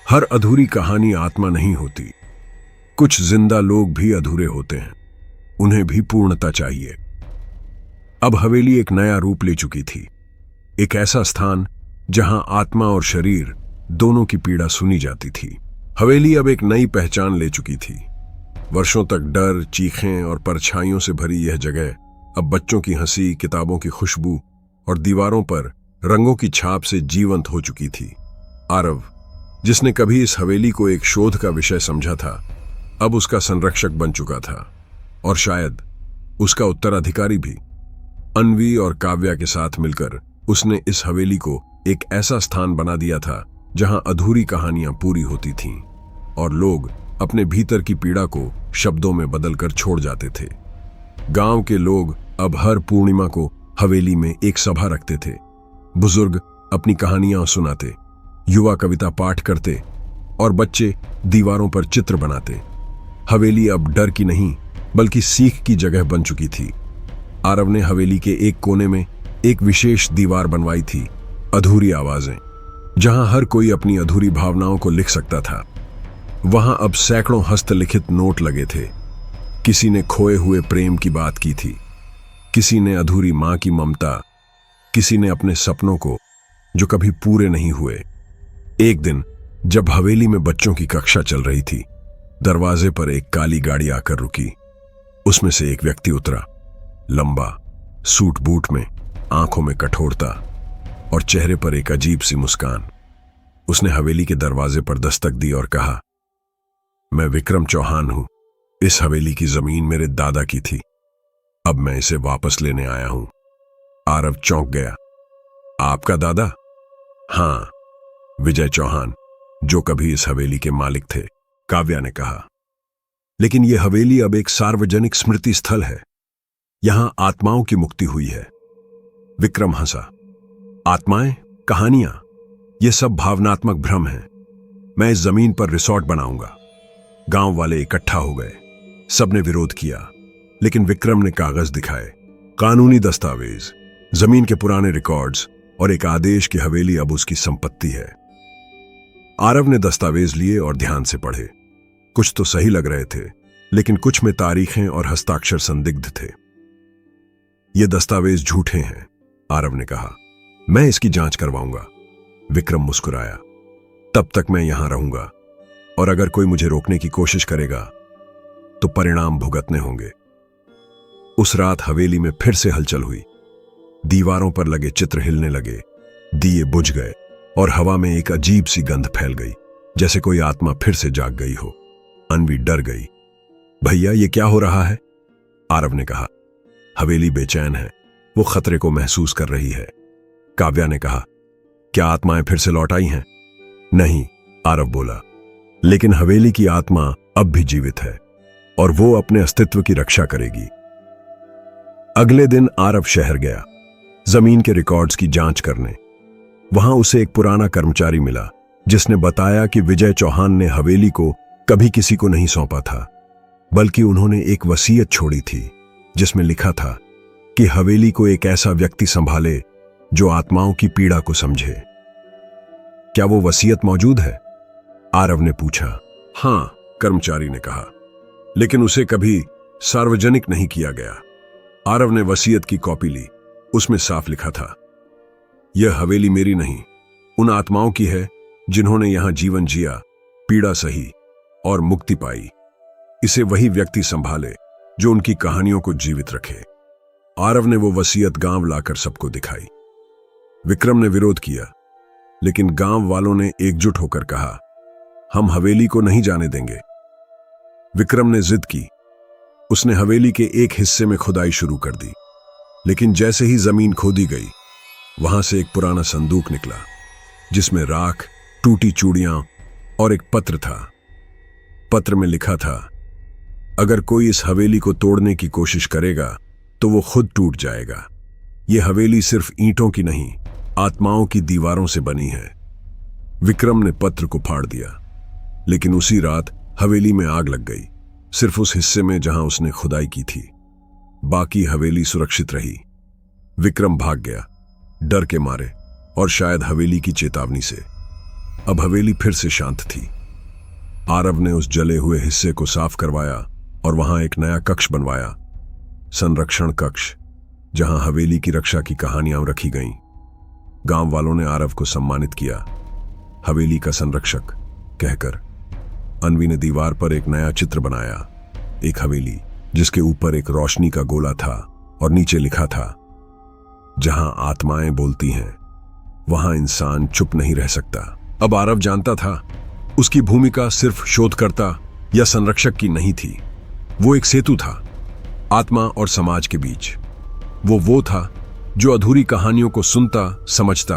हर अधूरी कहानी आत्मा नहीं होती, कुछ जिंदा लोग भी अधूरे होते हैं, उन्हें भी पूर्णता चाहिए। अब हवेली एक नया रूप ले चुकी थी, एक ऐसा स्थान जहां आत्मा और शरीर दोनों की पीड़ा सुनी जाती थी। हवेली अब एक नई पहचान ले चुकी थी। वर्षों तक डर, चीखें और परछाइयों से भरी यह जगह अब बच्चों की हंसी, किताबों की खुशबू और दीवारों पर रंगों की छाप से जीवंत हो चुकी थी। आरव, जिसने कभी इस हवेली को एक शोध का विषय समझा था, अब उसका संरक्षक बन चुका था, और शायद उसका उत्तराधिकारी भी। अन्वी और काव्या के साथ मिलकर उसने इस हवेली को एक ऐसा स्थान बना दिया था जहां अधूरी कहानियां पूरी होती थीं और लोग अपने भीतर की पीड़ा को शब्दों में बदलकर छोड़ जाते थे। गांव के लोग अब हर पूर्णिमा को हवेली में एक सभा रखते थे। बुजुर्ग अपनी कहानियां सुनाते, युवा कविता पाठ करते और बच्चे दीवारों पर चित्र बनाते। हवेली अब डर की नहीं, बल्कि सीख की जगह बन चुकी थी। आरव ने हवेली के एक कोने में एक विशेष दीवार बनवाई थी, अधूरी आवाजें, जहां हर कोई अपनी अधूरी भावनाओं को लिख सकता था। वहां अब सैकड़ों हस्तलिखित नोट लगे थे। किसी ने खोए हुए प्रेम की बात की थी, किसी ने अधूरी मां की ममता, किसी ने अपने सपनों को जो कभी पूरे नहीं हुए। एक दिन जब हवेली में बच्चों की कक्षा चल रही थी, दरवाजे पर एक काली गाड़ी आकर रुकी। उसमें से एक व्यक्ति उतरा, लंबा, सूट बूट में, आंखों में कठोरता और चेहरे पर एक अजीब सी मुस्कान। उसने हवेली के दरवाजे पर दस्तक दी और कहा, मैं विक्रम चौहान हूं। इस हवेली की जमीन मेरे दादा की थी, अब मैं इसे वापस लेने आया हूं। आरव चौंक गया। आपका दादा? हां, विजय चौहान, जो कभी इस हवेली के मालिक थे, काव्या ने कहा। लेकिन यह हवेली अब एक सार्वजनिक स्मृति स्थल है। यहां आत्माओं की मुक्ति हुई है। विक्रम हंसा। आत्माएं, कहानियां, यह सब भावनात्मक भ्रम है। मैं इस जमीन पर रिसोर्ट बनाऊंगा। गांव वाले इकट्ठा हो गए। सबने विरोध किया, लेकिन विक्रम ने कागज दिखाए, कानूनी दस्तावेज, जमीन के पुराने रिकॉर्ड्स और एक आदेश कि हवेली अब उसकी संपत्ति है। आरव ने दस्तावेज लिए और ध्यान से पढ़े। कुछ तो सही लग रहे थे, लेकिन कुछ में तारीखें और हस्ताक्षर संदिग्ध थे। ये दस्तावेज झूठे हैं, आरव ने कहा। मैं इसकी जांच करवाऊंगा। विक्रम मुस्कुराया। तब तक मैं यहां रहूंगा, और अगर कोई मुझे रोकने की कोशिश करेगा तो परिणाम भुगतने होंगे। उस रात हवेली में फिर से हलचल हुई। दीवारों पर लगे चित्र हिलने लगे, दिए बुझ गए और हवा में एक अजीब सी गंध फैल गई, जैसे कोई आत्मा फिर से जाग गई हो। अन्वी डर गई। भैया, ये क्या हो रहा है? आरव ने कहा। हवेली बेचैन है, वो खतरे को महसूस कर रही है। काव्या ने कहा, क्या आत्माएं फिर से लौट आई हैं? नहीं, आरव बोला, लेकिन हवेली की आत्मा अब भी जीवित है और वो अपने अस्तित्व की रक्षा करेगी। अगले दिन आरव शहर गया, जमीन के रिकॉर्ड्स की जांच करने। वहां उसे एक पुराना कर्मचारी मिला, जिसने बताया कि विजय चौहान ने हवेली को कभी किसी को नहीं सौंपा था, बल्कि उन्होंने एक वसीयत छोड़ी थी, जिसमें लिखा था कि हवेली को एक ऐसा व्यक्ति संभाले जो आत्माओं की पीड़ा को समझे। क्या वो वसीयत मौजूद है? आरव ने पूछा। हां, कर्मचारी ने कहा, लेकिन उसे कभी सार्वजनिक नहीं किया गया। आरव ने वसीयत की कॉपी ली। उसमें साफ लिखा था, यह हवेली मेरी नहीं, उन आत्माओं की है जिन्होंने यहां जीवन जिया, पीड़ा सही और मुक्ति पाई। इसे वही व्यक्ति संभाले जो उनकी कहानियों को जीवित रखे। आरव ने वो वसीयत गांव लाकर सबको दिखाई। विक्रम ने विरोध किया, लेकिन गांव वालों ने एकजुट होकर कहा, हम हवेली को नहीं जाने देंगे। विक्रम ने जिद की। उसने हवेली के एक हिस्से में खुदाई शुरू कर दी, लेकिन जैसे ही जमीन खोदी गई, वहां से एक पुराना संदूक निकला, जिसमें राख, टूटी चूड़ियां और एक पत्र था। पत्र में लिखा था, अगर कोई इस हवेली को तोड़ने की कोशिश करेगा तो वो खुद टूट जाएगा। ये हवेली सिर्फ ईंटों की नहीं, आत्माओं की दीवारों से बनी है। विक्रम ने पत्र को फाड़ दिया, लेकिन उसी रात हवेली में आग लग गई, सिर्फ उस हिस्से में जहां उसने खुदाई की थी। बाकी हवेली सुरक्षित रही। विक्रम भाग गया, डर के मारे, और शायद हवेली की चेतावनी से। अब हवेली फिर से शांत थी। आरव ने उस जले हुए हिस्से को साफ करवाया और वहां एक नया कक्ष बनवाया, संरक्षण कक्ष, जहां हवेली की रक्षा की कहानियां रखी गईं। गांव वालों ने आरव को सम्मानित किया, हवेली का संरक्षक कहकर। अन्वी ने दीवार पर एक नया चित्र बनाया, एक हवेली जिसके ऊपर एक रोशनी का गोला था और नीचे लिखा था, जहां आत्माएं बोलती हैं वहां इंसान चुप नहीं रह सकता। अब आरव जानता था, उसकी भूमिका सिर्फ शोधकर्ता या संरक्षक की नहीं थी। वो एक सेतु था, आत्मा और समाज के बीच। वो था जो अधूरी कहानियों को सुनता, समझता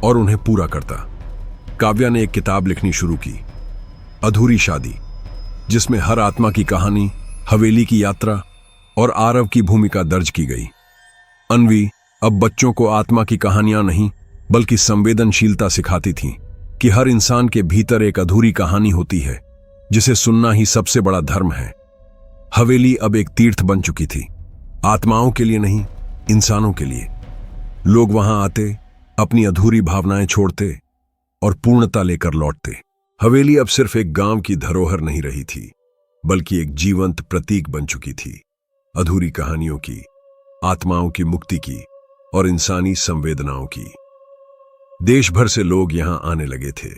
और उन्हें पूरा करता। काव्या ने एक किताब लिखनी शुरू की, अधूरी शादी, जिसमें हर आत्मा की कहानी, हवेली की यात्रा और आरव की भूमिका दर्ज की गई। अन्वी अब बच्चों को आत्मा की कहानियां नहीं, बल्कि संवेदनशीलता सिखाती थी कि हर इंसान के भीतर एक अधूरी कहानी होती है, जिसे सुनना ही सबसे बड़ा धर्म है। हवेली अब एक तीर्थ बन चुकी थी, आत्माओं के लिए नहीं, इंसानों के लिए। लोग वहां आते, अपनी अधूरी भावनाएं छोड़ते और पूर्णता लेकर लौटते। हवेली अब सिर्फ एक गांव की धरोहर नहीं रही थी, बल्कि एक जीवंत प्रतीक बन चुकी थी, अधूरी कहानियों की, आत्माओं की मुक्ति की और इंसानी संवेदनाओं की। देश भर से लोग यहां आने लगे थे।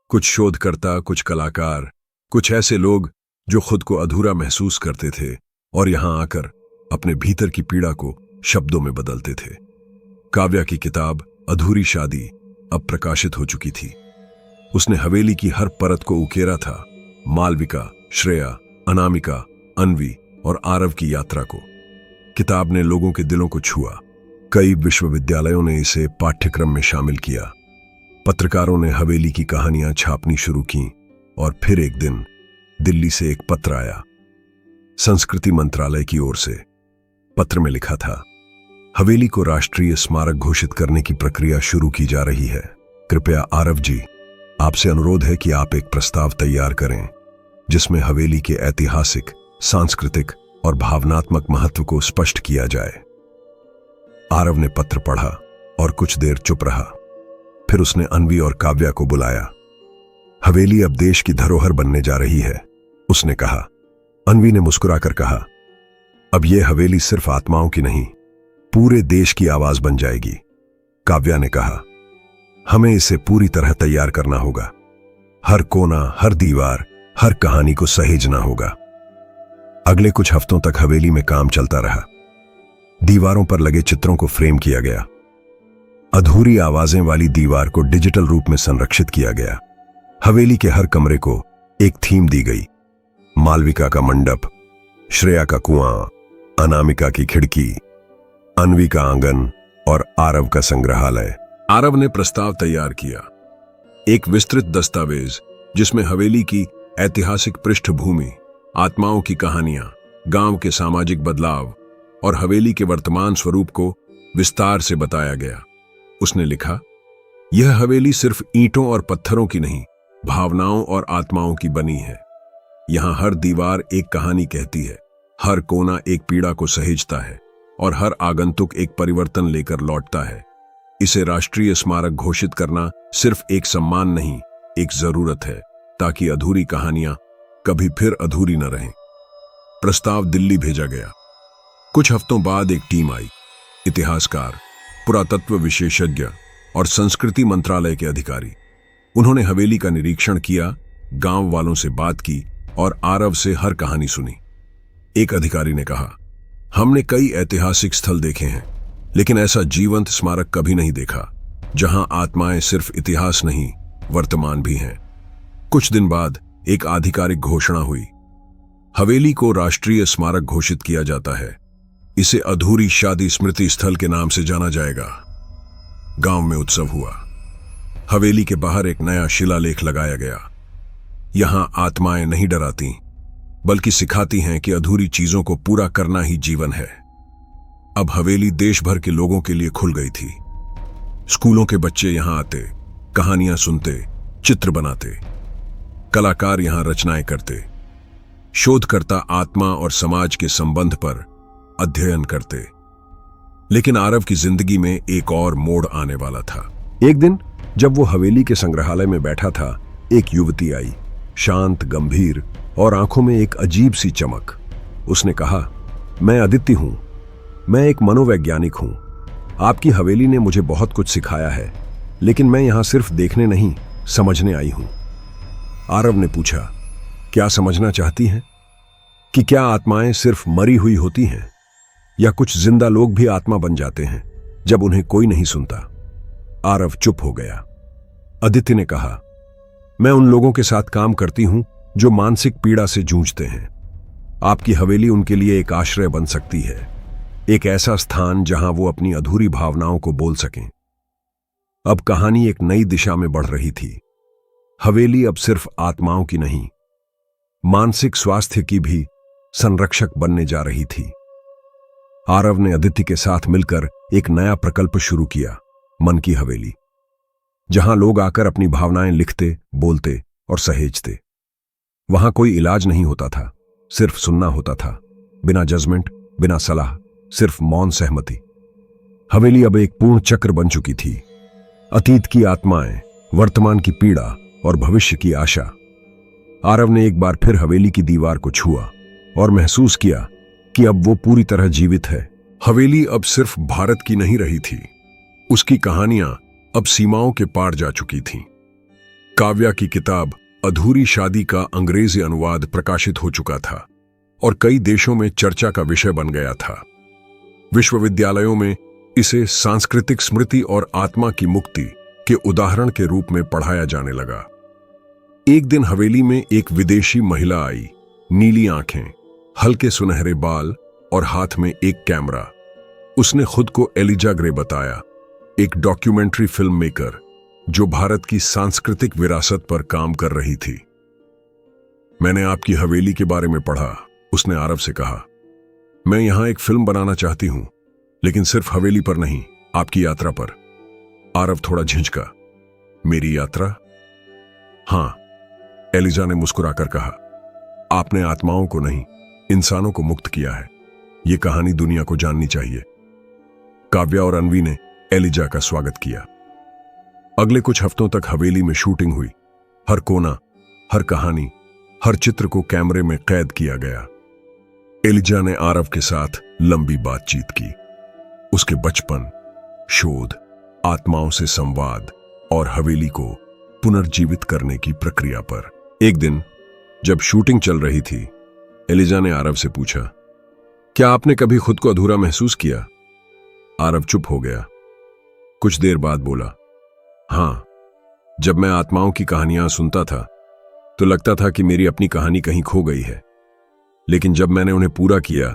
कुछ शोधकर्ता, कुछ कलाकार, कुछ ऐसे लोग जो खुद को अधूरा महसूस करते थे और यहां आकर अपने भीतर की पीड़ा को शब्दों में बदलते थे। काव्या की किताब अधूरी शादी अब प्रकाशित हो चुकी थी। उसने हवेली की हर परत को उकेरा था, मालविका, श्रेया, अनामिका, अन्वी और आरव की यात्रा को। किताब ने लोगों के दिलों को छुआ। कई विश्वविद्यालयों ने इसे पाठ्यक्रम में शामिल किया। पत्रकारों ने हवेली की कहानियां छापनी शुरू की और फिर एक दिन दिल्ली से एक पत्र आया, संस्कृति मंत्रालय की ओर से। पत्र में लिखा था, हवेली को राष्ट्रीय स्मारक घोषित करने की प्रक्रिया शुरू की जा रही है। कृपया आरव जी, आपसे अनुरोध है कि आप एक प्रस्ताव तैयार करें जिसमें हवेली के ऐतिहासिक, सांस्कृतिक और भावनात्मक महत्व को स्पष्ट किया जाए। आरव ने पत्र पढ़ा और कुछ देर चुप रहा। फिर उसने अन्वी और काव्या को बुलाया। हवेली अब देश की धरोहर बनने जा रही है, उसने कहा। अन्वी ने मुस्कुराकर कहा, अब यह हवेली सिर्फ आत्माओं की नहीं, पूरे देश की आवाज बन जाएगी। काव्या ने कहा, हमें इसे पूरी तरह तैयार करना होगा। हर कोना, हर दीवार, हर कहानी को सहेजना होगा। अगले कुछ हफ्तों तक हवेली में काम चलता रहा। दीवारों पर लगे चित्रों को फ्रेम किया गया। अधूरी आवाजें वाली दीवार को डिजिटल रूप में संरक्षित किया गया। हवेली के हर कमरे को एक थीम दी गई। मालविका का मंडप, श्रेया का कुआं, अनामिका की खिड़की, अन्वी का आंगन और आरव का संग्रहालय। आरव ने प्रस्ताव तैयार किया, एक विस्तृत दस्तावेज जिसमें हवेली की ऐतिहासिक पृष्ठभूमि, आत्माओं की कहानियां, गांव के सामाजिक बदलाव और हवेली के वर्तमान स्वरूप को विस्तार से बताया गया। उसने लिखा, यह हवेली सिर्फ ईंटों और पत्थरों की नहीं, भावनाओं और आत्माओं की बनी है। यहां हर दीवार एक कहानी कहती है, हर कोना एक पीड़ा को सहेजता है और हर आगंतुक एक परिवर्तन लेकर लौटता है। इसे राष्ट्रीय स्मारक घोषित करना सिर्फ एक सम्मान नहीं, एक जरूरत है, ताकि अधूरी कहानियां कभी फिर अधूरी न रहें। प्रस्ताव दिल्ली भेजा गया। कुछ हफ्तों बाद एक टीम आई, इतिहासकार, पुरातत्व विशेषज्ञ और संस्कृति मंत्रालय के अधिकारी। उन्होंने हवेली का निरीक्षण किया, गांव वालों से बात की और आरव से हर कहानी सुनी। एक अधिकारी ने कहा, हमने कई ऐतिहासिक स्थल देखे हैं, लेकिन ऐसा जीवंत स्मारक कभी नहीं देखा, जहां आत्माएं सिर्फ इतिहास नहीं, वर्तमान भी हैं। कुछ दिन बाद एक आधिकारिक घोषणा हुई, हवेली को राष्ट्रीय स्मारक घोषित किया जाता है। इसे अधूरी शादी स्मृति स्थल के नाम से जाना जाएगा। गांव में उत्सव हुआ। हवेली के बाहर एक नया शिलालेख लगाया गया। यहां आत्माएं नहीं डराती, बल्कि सिखाती हैं कि अधूरी चीजों को पूरा करना ही जीवन है। अब हवेली देश भर के लोगों के लिए खुल गई थी। स्कूलों के बच्चे यहां आते, कहानियां सुनते, चित्र बनाते। कलाकार यहां रचनाएं करते। शोधकर्ता आत्मा और समाज के संबंध पर अध्ययन करते। लेकिन आरव की जिंदगी में एक और मोड़ आने वाला था। एक दिन जब वो हवेली के संग्रहालय में बैठा था, एक युवती आई, शांत, गंभीर और आंखों में एक अजीब सी चमक। उसने कहा, मैं अदिति हूं, मैं एक मनोवैज्ञानिक हूं। आपकी हवेली ने मुझे बहुत कुछ सिखाया है, लेकिन मैं यहां सिर्फ देखने नहीं, समझने आई हूं। आरव ने पूछा, क्या समझना चाहती हैं? कि क्या आत्माएं सिर्फ मरी हुई होती हैं, या कुछ जिंदा लोग भी आत्मा बन जाते हैं जब उन्हें कोई नहीं सुनता? आरव चुप हो गया। अदिति ने कहा, मैं उन लोगों के साथ काम करती हूं जो मानसिक पीड़ा से जूझते हैं। आपकी हवेली उनके लिए एक आश्रय बन सकती है, एक ऐसा स्थान जहां वो अपनी अधूरी भावनाओं को बोल सकें। अब कहानी एक नई दिशा में बढ़ रही थी। हवेली अब सिर्फ आत्माओं की नहीं, मानसिक स्वास्थ्य की भी संरक्षक बनने जा रही थी। आरव ने अदिति के साथ मिलकर एक नया प्रकल्प शुरू किया, मन की हवेली, जहां लोग आकर अपनी भावनाएं लिखते, बोलते और सहेजते। वहां कोई इलाज नहीं होता था, सिर्फ सुनना होता था, बिना जजमेंट, बिना सलाह, सिर्फ मौन सहमति। हवेली अब एक पूर्ण चक्र बन चुकी थी। अतीत की आत्माएं, वर्तमान की पीड़ा और भविष्य की आशा। आरव ने एक बार फिर हवेली की दीवार को छुआ और महसूस किया कि अब वो पूरी तरह जीवित है। हवेली अब सिर्फ भारत की नहीं रही थी, उसकी कहानियां अब सीमाओं के पार जा चुकी थीं। काव्या की किताब अधूरी शादी का अंग्रेजी अनुवाद प्रकाशित हो चुका था और कई देशों में चर्चा का विषय बन गया था। विश्वविद्यालयों में इसे सांस्कृतिक स्मृति और आत्मा की मुक्ति के उदाहरण के रूप में पढ़ाया जाने लगा। एक दिन हवेली में एक विदेशी महिला आई, नीली आंखें, हल्के सुनहरे बाल और हाथ में एक कैमरा। उसने खुद को एलिजा ग्रे बताया, एक डॉक्यूमेंट्री फिल्म मेकर जो भारत की सांस्कृतिक विरासत पर काम कर रही थी। मैंने आपकी हवेली के बारे में पढ़ा, उसने आरव से कहा। मैं यहां एक फिल्म बनाना चाहती हूं, लेकिन सिर्फ हवेली पर नहीं, आपकी यात्रा पर। आरव थोड़ा झिझका। मेरी यात्रा? हां, एलिजा ने मुस्कुराकर कहा। आपने आत्माओं को नहीं, इंसानों को मुक्त किया है। यह कहानी दुनिया को जाननी चाहिए। काव्या और अनवी ने एलिजा का स्वागत किया। अगले कुछ हफ्तों तक हवेली में शूटिंग हुई। हर कोना, हर कहानी, हर चित्र को कैमरे में कैद किया गया। एलिजा ने आरव के साथ लंबी बातचीत की, उसके बचपन, शोध, आत्माओं से संवाद और हवेली को पुनर्जीवित करने की प्रक्रिया पर। एक दिन जब शूटिंग चल रही थी, एलिजा ने आरव से पूछा, क्या आपने कभी खुद को अधूरा महसूस किया? आरव चुप हो गया। कुछ देर बाद बोला, हां, जब मैं आत्माओं की कहानियां सुनता था तो लगता था कि मेरी अपनी कहानी कहीं खो गई है, लेकिन जब मैंने उन्हें पूरा किया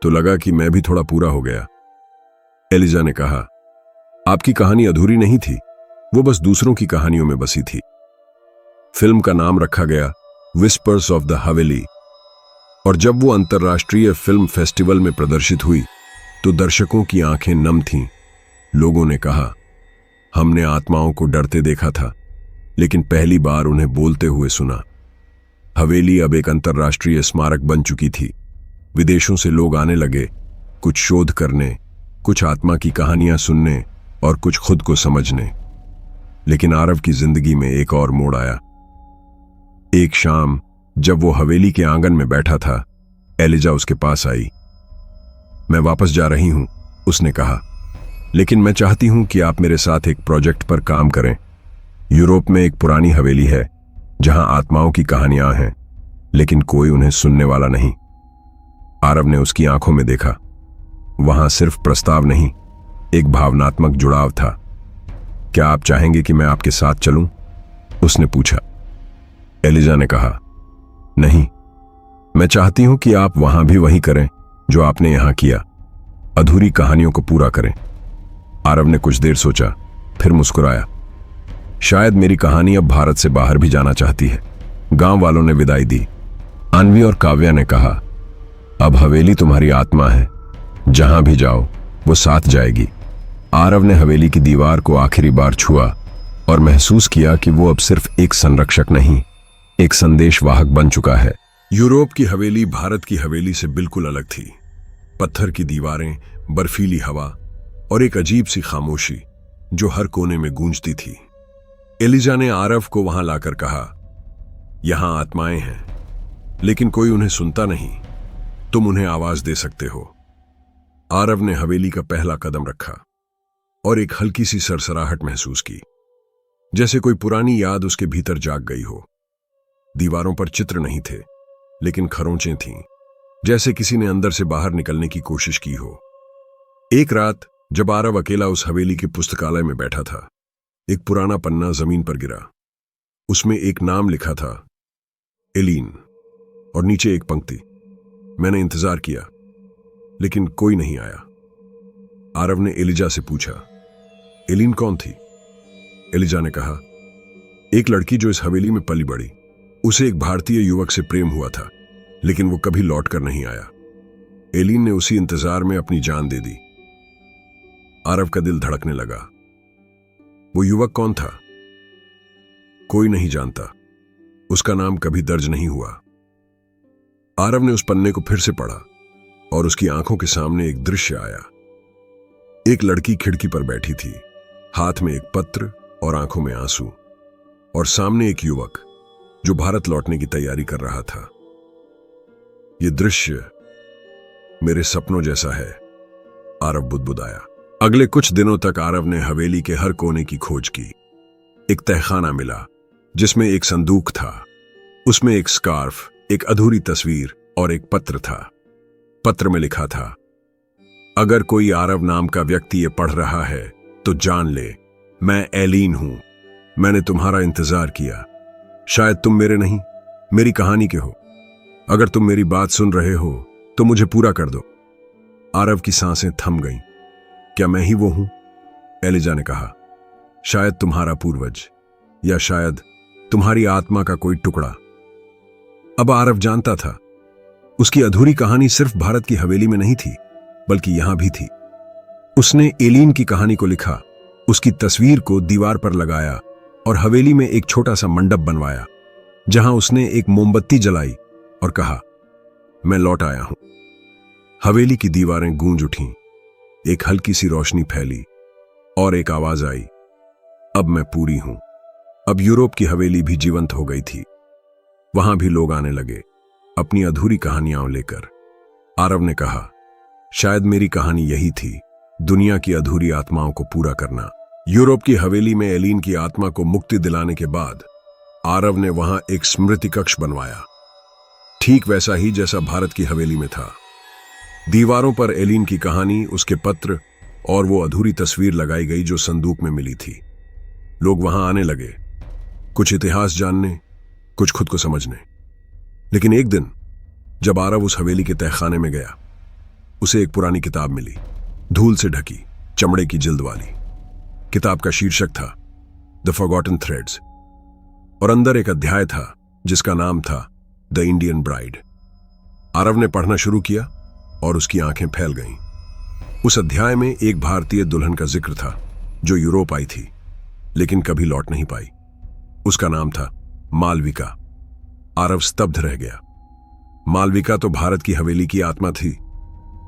तो लगा कि मैं भी थोड़ा पूरा हो गया। एलिजा ने कहा, आपकी कहानी अधूरी नहीं थी, वो बस दूसरों की कहानियों में बसी थी। फिल्म का नाम रखा गया विस्पर्स ऑफ द हवेली, और जब वो अंतर्राष्ट्रीय फिल्म फेस्टिवल में प्रदर्शित हुई तो दर्शकों की आंखें नम थीं। लोगों ने कहा, हमने आत्माओं को डरते देखा था, लेकिन पहली बार उन्हें बोलते हुए सुना। हवेली अब एक अंतर्राष्ट्रीय स्मारक बन चुकी थी। विदेशों से लोग आने लगे, कुछ शोध करने, कुछ आत्मा की कहानियां सुनने और कुछ खुद को समझने। लेकिन आरव की जिंदगी में एक और मोड़ आया। एक शाम जब वो हवेली के आंगन में बैठा था, एलिजा उसके पास आई। मैं वापस जा रही हूं, उसने कहा, लेकिन मैं चाहती हूं कि आप मेरे साथ एक प्रोजेक्ट पर काम करें। यूरोप में एक पुरानी हवेली है जहां आत्माओं की कहानियां हैं, लेकिन कोई उन्हें सुनने वाला नहीं। आरव ने उसकी आंखों में देखा। वहां सिर्फ प्रस्ताव नहीं, एक भावनात्मक जुड़ाव था। क्या आप चाहेंगे कि मैं आपके साथ चलूं? उसने पूछा। एलिजा ने कहा, नहीं, मैं चाहती हूं कि आप वहां भी वही करें जो आपने यहां किया, अधूरी कहानियों को पूरा करें। आरव ने कुछ देर सोचा, फिर मुस्कुराया। शायद मेरी कहानी अब भारत से बाहर भी जाना चाहती है। गांव वालों ने विदाई दी। अनवी और काव्या ने कहा, अब हवेली तुम्हारी आत्मा है, जहां भी जाओ वो साथ जाएगी। आरव ने हवेली की दीवार को आखिरी बार छुआ और महसूस किया कि वो अब सिर्फ एक संरक्षक नहीं, एक संदेशवाहक बन चुका है। यूरोप की हवेली भारत की हवेली से बिल्कुल अलग थी। पत्थर की दीवारें, बर्फीली हवा और एक अजीब सी खामोशी जो हर कोने में गूंजती थी। एलिजा ने आरव को वहां लाकर कहा, यहां आत्माएं हैं, लेकिन कोई उन्हें सुनता नहीं। तुम उन्हें आवाज दे सकते हो। आरव ने हवेली का पहला कदम रखा और एक हल्की सी सरसराहट महसूस की, जैसे कोई पुरानी याद उसके भीतर जाग गई हो। दीवारों पर चित्र नहीं थे, लेकिन खरोंचें थीं, जैसे किसी ने अंदर से बाहर निकलने की कोशिश की हो। एक रात जब आरव अकेला उस हवेली के पुस्तकालय में बैठा था, एक पुराना पन्ना जमीन पर गिरा। उसमें एक नाम लिखा था, एलीन, और नीचे एक पंक्ति, मैंने इंतजार किया लेकिन कोई नहीं आया। आरव ने एलिजा से पूछा, एलीन कौन थी? एलिजा ने कहा, एक लड़की जो इस हवेली में पली बड़ी। उसे एक भारतीय युवक से प्रेम हुआ था, लेकिन वो कभी लौट कर नहीं आया। एलीन ने उसी इंतजार में अपनी जान दे दी। आरव का दिल धड़कने लगा। वो युवक कौन था? कोई नहीं जानता। उसका नाम कभी दर्ज नहीं हुआ। आरव ने उस पन्ने को फिर से पढ़ा और उसकी आंखों के सामने एक दृश्य आया। एक लड़की खिड़की पर बैठी थी, हाथ में एक पत्र और आंखों में आंसू, और सामने एक युवक जो भारत लौटने की तैयारी कर रहा था। यह दृश्य मेरे सपनों जैसा है, आरव बुदबुदाया। अगले कुछ दिनों तक आरव ने हवेली के हर कोने की खोज की। एक तहखाना मिला जिसमें एक संदूक था। उसमें एक स्कार्फ, एक अधूरी तस्वीर और एक पत्र था। पत्र में लिखा था, अगर कोई आरव नाम का व्यक्ति ये पढ़ रहा है तो जान ले, मैं एलीन हूं। मैंने तुम्हारा इंतजार किया। शायद तुम मेरे नहीं, मेरी कहानी के हो। अगर तुम मेरी बात सुन रहे हो तो मुझे पूरा कर दो। आरव की सांसें थम गईं। क्या मैं ही वो हूं? एलिजा ने कहा। शायद तुम्हारा पूर्वज, या शायद तुम्हारी आत्मा का कोई टुकड़ा। अब आरव जानता था, उसकी अधूरी कहानी सिर्फ भारत की हवेली में नहीं थी, बल्कि यहां भी थी। उसने एलीन की कहानी को लिखा, उसकी तस्वीर को दीवार पर लगाया और हवेली में एक छोटा सा मंडप बनवाया, जहां उसने एक मोमबत्ती जलाई और कहा, मैं लौट आया हूं। हवेली की दीवारें गूंज उठीं, एक हल्की सी रोशनी फैली और एक आवाज आई, अब मैं पूरी हूं। अब यूरोप की हवेली भी जीवंत हो गई थी। वहां भी लोग आने लगे, अपनी अधूरी कहानियां लेकर। आरव ने कहा, शायद मेरी कहानी यही थी, दुनिया की अधूरी आत्माओं को पूरा करना। यूरोप की हवेली में एलीन की आत्मा को मुक्ति दिलाने के बाद आरव ने वहां एक स्मृति कक्ष बनवाया, ठीक वैसा ही जैसा भारत की हवेली में था। दीवारों पर एलीन की कहानी, उसके पत्र और वो अधूरी तस्वीर लगाई गई जो संदूक में मिली थी। लोग वहां आने लगे, कुछ इतिहास जानने, कुछ खुद को समझने। लेकिन एक दिन जब आरव उस हवेली के तहखाने में गया, उसे एक पुरानी किताब मिली, धूल से ढकी, चमड़े की जिल्द वाली। किताब का शीर्षक था द फॉरगॉटन थ्रेड्स और अंदर एक अध्याय था जिसका नाम था द इंडियन ब्राइड। आरव ने पढ़ना शुरू किया और उसकी आंखें फैल गईं। उस अध्याय में एक भारतीय दुल्हन का जिक्र था जो यूरोप आई थी लेकिन कभी लौट नहीं पाई। उसका नाम था मालविका। आरव स्तब्ध रह गया। मालविका तो भारत की हवेली की आत्मा थी।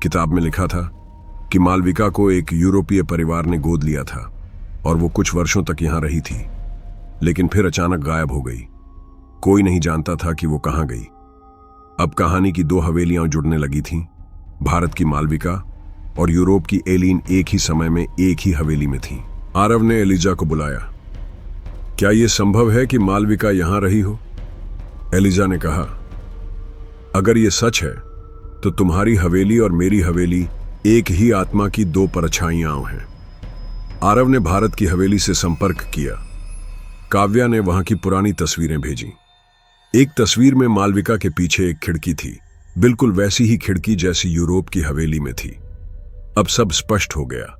किताब में लिखा था कि मालविका को एक यूरोपीय परिवार ने गोद लिया था और वो कुछ वर्षों तक यहां रही थी, लेकिन फिर अचानक गायब हो गई। कोई नहीं जानता था कि वो कहां गई। अब कहानी की दो हवेलियां जुड़ने लगी थीं, भारत की मालविका और यूरोप की एलीन एक ही समय में एक ही हवेली में थीं। आरव ने एलिजा को बुलाया। क्या यह संभव है कि मालविका यहां रही हो? एलिजा ने कहा, अगर यह सच है तो तुम्हारी हवेली और मेरी हवेली एक ही आत्मा की दो परछाइयां हैं। आरव ने भारत की हवेली से संपर्क किया। काव्या ने वहां की पुरानी तस्वीरें भेजी। एक तस्वीर में मालविका के पीछे एक खिड़की थी, बिल्कुल वैसी ही खिड़की जैसी यूरोप की हवेली में थी। अब सब स्पष्ट हो गया।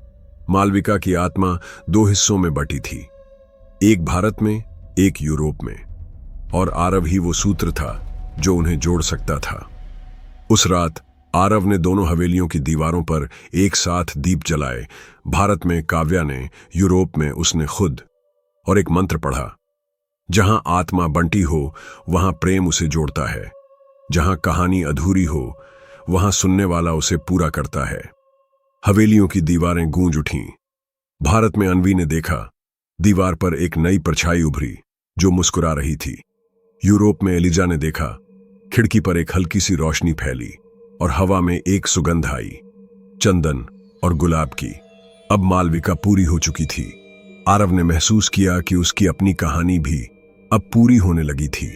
मालविका की आत्मा दो हिस्सों में बटी थी, एक भारत में, एक यूरोप में, और आरव ही वो सूत्र था जो उन्हें जोड़ सकता था। उस रात आरव ने दोनों हवेलियों की दीवारों पर एक साथ दीप जलाए। भारत में काव्या ने, यूरोप में उसने खुद, और एक मंत्र पढ़ा, जहां आत्मा बंटी हो वहां प्रेम उसे जोड़ता है, जहां कहानी अधूरी हो वहां सुनने वाला उसे पूरा करता है। हवेलियों की दीवारें गूंज उठीं। भारत में अनवी ने देखा, दीवार पर एक नई परछाई उभरी जो मुस्कुरा रही थी। यूरोप में एलिजा ने देखा, खिड़की पर एक हल्की सी रोशनी फैली और हवा में एक सुगंध आई, चंदन और गुलाब की। अब मालविका पूरी हो चुकी थी। आरव ने महसूस किया कि उसकी अपनी कहानी भी अब पूरी होने लगी थी।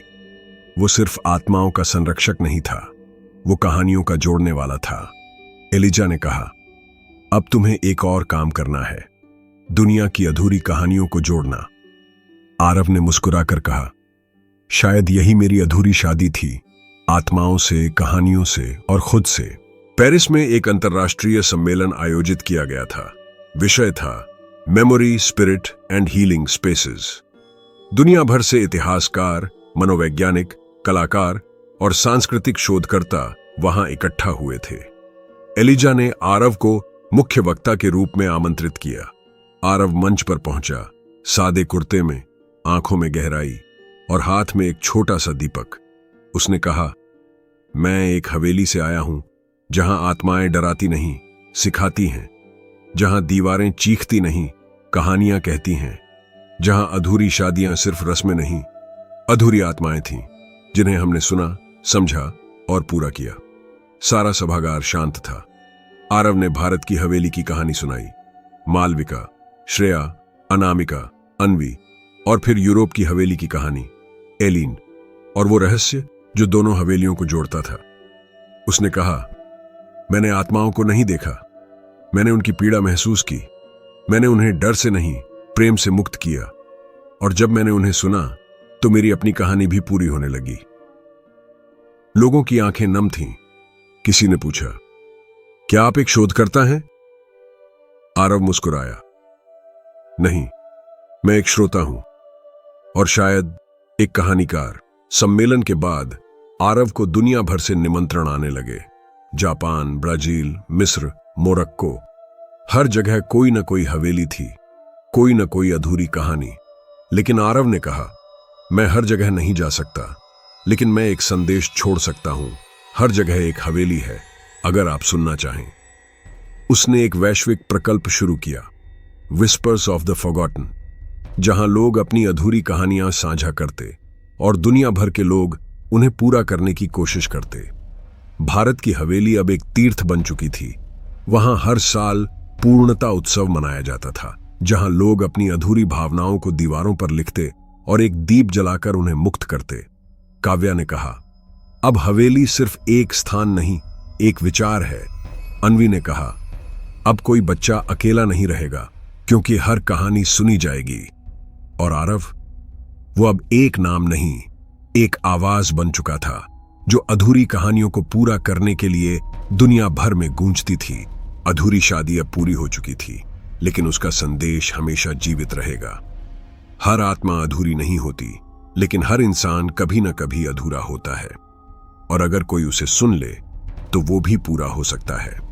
वो सिर्फ आत्माओं का संरक्षक नहीं था, वो कहानियों का जोड़ने वाला था। एलिजा ने कहा, अब तुम्हें एक और काम करना है, दुनिया की अधूरी कहानियों को जोड़ना। आरव ने मुस्कुराकर कहा, शायद यही मेरी अधूरी शादी थी, आत्माओं से, कहानियों से और खुद से। पेरिस में एक अंतर्राष्ट्रीय सम्मेलन आयोजित किया गया था। विषय था memory, spirit and healing spaces. दुनिया भर से इतिहासकार, मनोवैज्ञानिक, कलाकार और सांस्कृतिक शोधकर्ता वहां इकट्ठा हुए थे। एलिजा ने आरव को मुख्य वक्ता के रूप में आमंत्रित किया। आरव मंच पर पहुंचा, सादे कुर्ते में, आंखों में गहराई और हाथ में एक छोटा सा दीपक। उसने कहा, मैं एक हवेली से आया हूं जहां आत्माएं डराती नहीं, सिखाती हैं, जहां दीवारें चीखती नहीं, कहानियां कहती हैं, जहां अधूरी शादियां सिर्फ रस्में नहीं, अधूरी आत्माएं थीं जिन्हें हमने सुना, समझा और पूरा किया। सारा सभागार शांत था। आरव ने भारत की हवेली की कहानी सुनाई। मालविका, श्रेया, अनामिका, अन्वी और फिर यूरोप की हवेली की कहानी, एलिन, और वो रहस्य जो दोनों हवेलियों को जोड़ता था। उसने कहा, मैंने आत्माओं को नहीं देखा, मैंने उनकी पीड़ा महसूस की। मैंने उन्हें डर से नहीं, प्रेम से मुक्त किया। और जब मैंने उन्हें सुना तो मेरी अपनी कहानी भी पूरी होने लगी। लोगों की आंखें नम थीं। किसी ने पूछा, क्या आप एक शोधकर्ता हैं? आरव मुस्कुराया, नहीं, मैं एक श्रोता हूं और शायद एक कहानीकार। सम्मेलन के बाद आरव को दुनिया भर से निमंत्रण आने लगे। जापान, ब्राजील, मिस्र, मोरक्को, हर जगह कोई न कोई हवेली थी, कोई न कोई अधूरी कहानी। लेकिन आरव ने कहा, मैं हर जगह नहीं जा सकता, लेकिन मैं एक संदेश छोड़ सकता हूं। हर जगह एक हवेली है, अगर आप सुनना चाहें। उसने एक वैश्विक प्रकल्प शुरू किया, विस्पर्स ऑफ द फॉरगॉटन, जहां लोग अपनी अधूरी कहानियां साझा करते और दुनिया भर के लोग उन्हें पूरा करने की कोशिश करते। भारत की हवेली अब एक तीर्थ बन चुकी थी। वहां हर साल पूर्णता उत्सव मनाया जाता था, जहां लोग अपनी अधूरी भावनाओं को दीवारों पर लिखते और एक दीप जलाकर उन्हें मुक्त करते। काव्या ने कहा, अब हवेली सिर्फ एक स्थान नहीं, एक विचार है। अन्वी ने कहा, अब कोई बच्चा अकेला नहीं रहेगा, क्योंकि हर कहानी सुनी जाएगी। और आरव, वो अब एक नाम नहीं, एक आवाज बन चुका था, जो अधूरी कहानियों को पूरा करने के लिए दुनिया भर में गूंजती थी। अधूरी शादी अब पूरी हो चुकी थी, लेकिन उसका संदेश हमेशा जीवित रहेगा। हर आत्मा अधूरी नहीं होती, लेकिन हर इंसान कभी न कभी अधूरा होता है, और अगर कोई उसे सुन ले तो वो भी पूरा हो सकता है।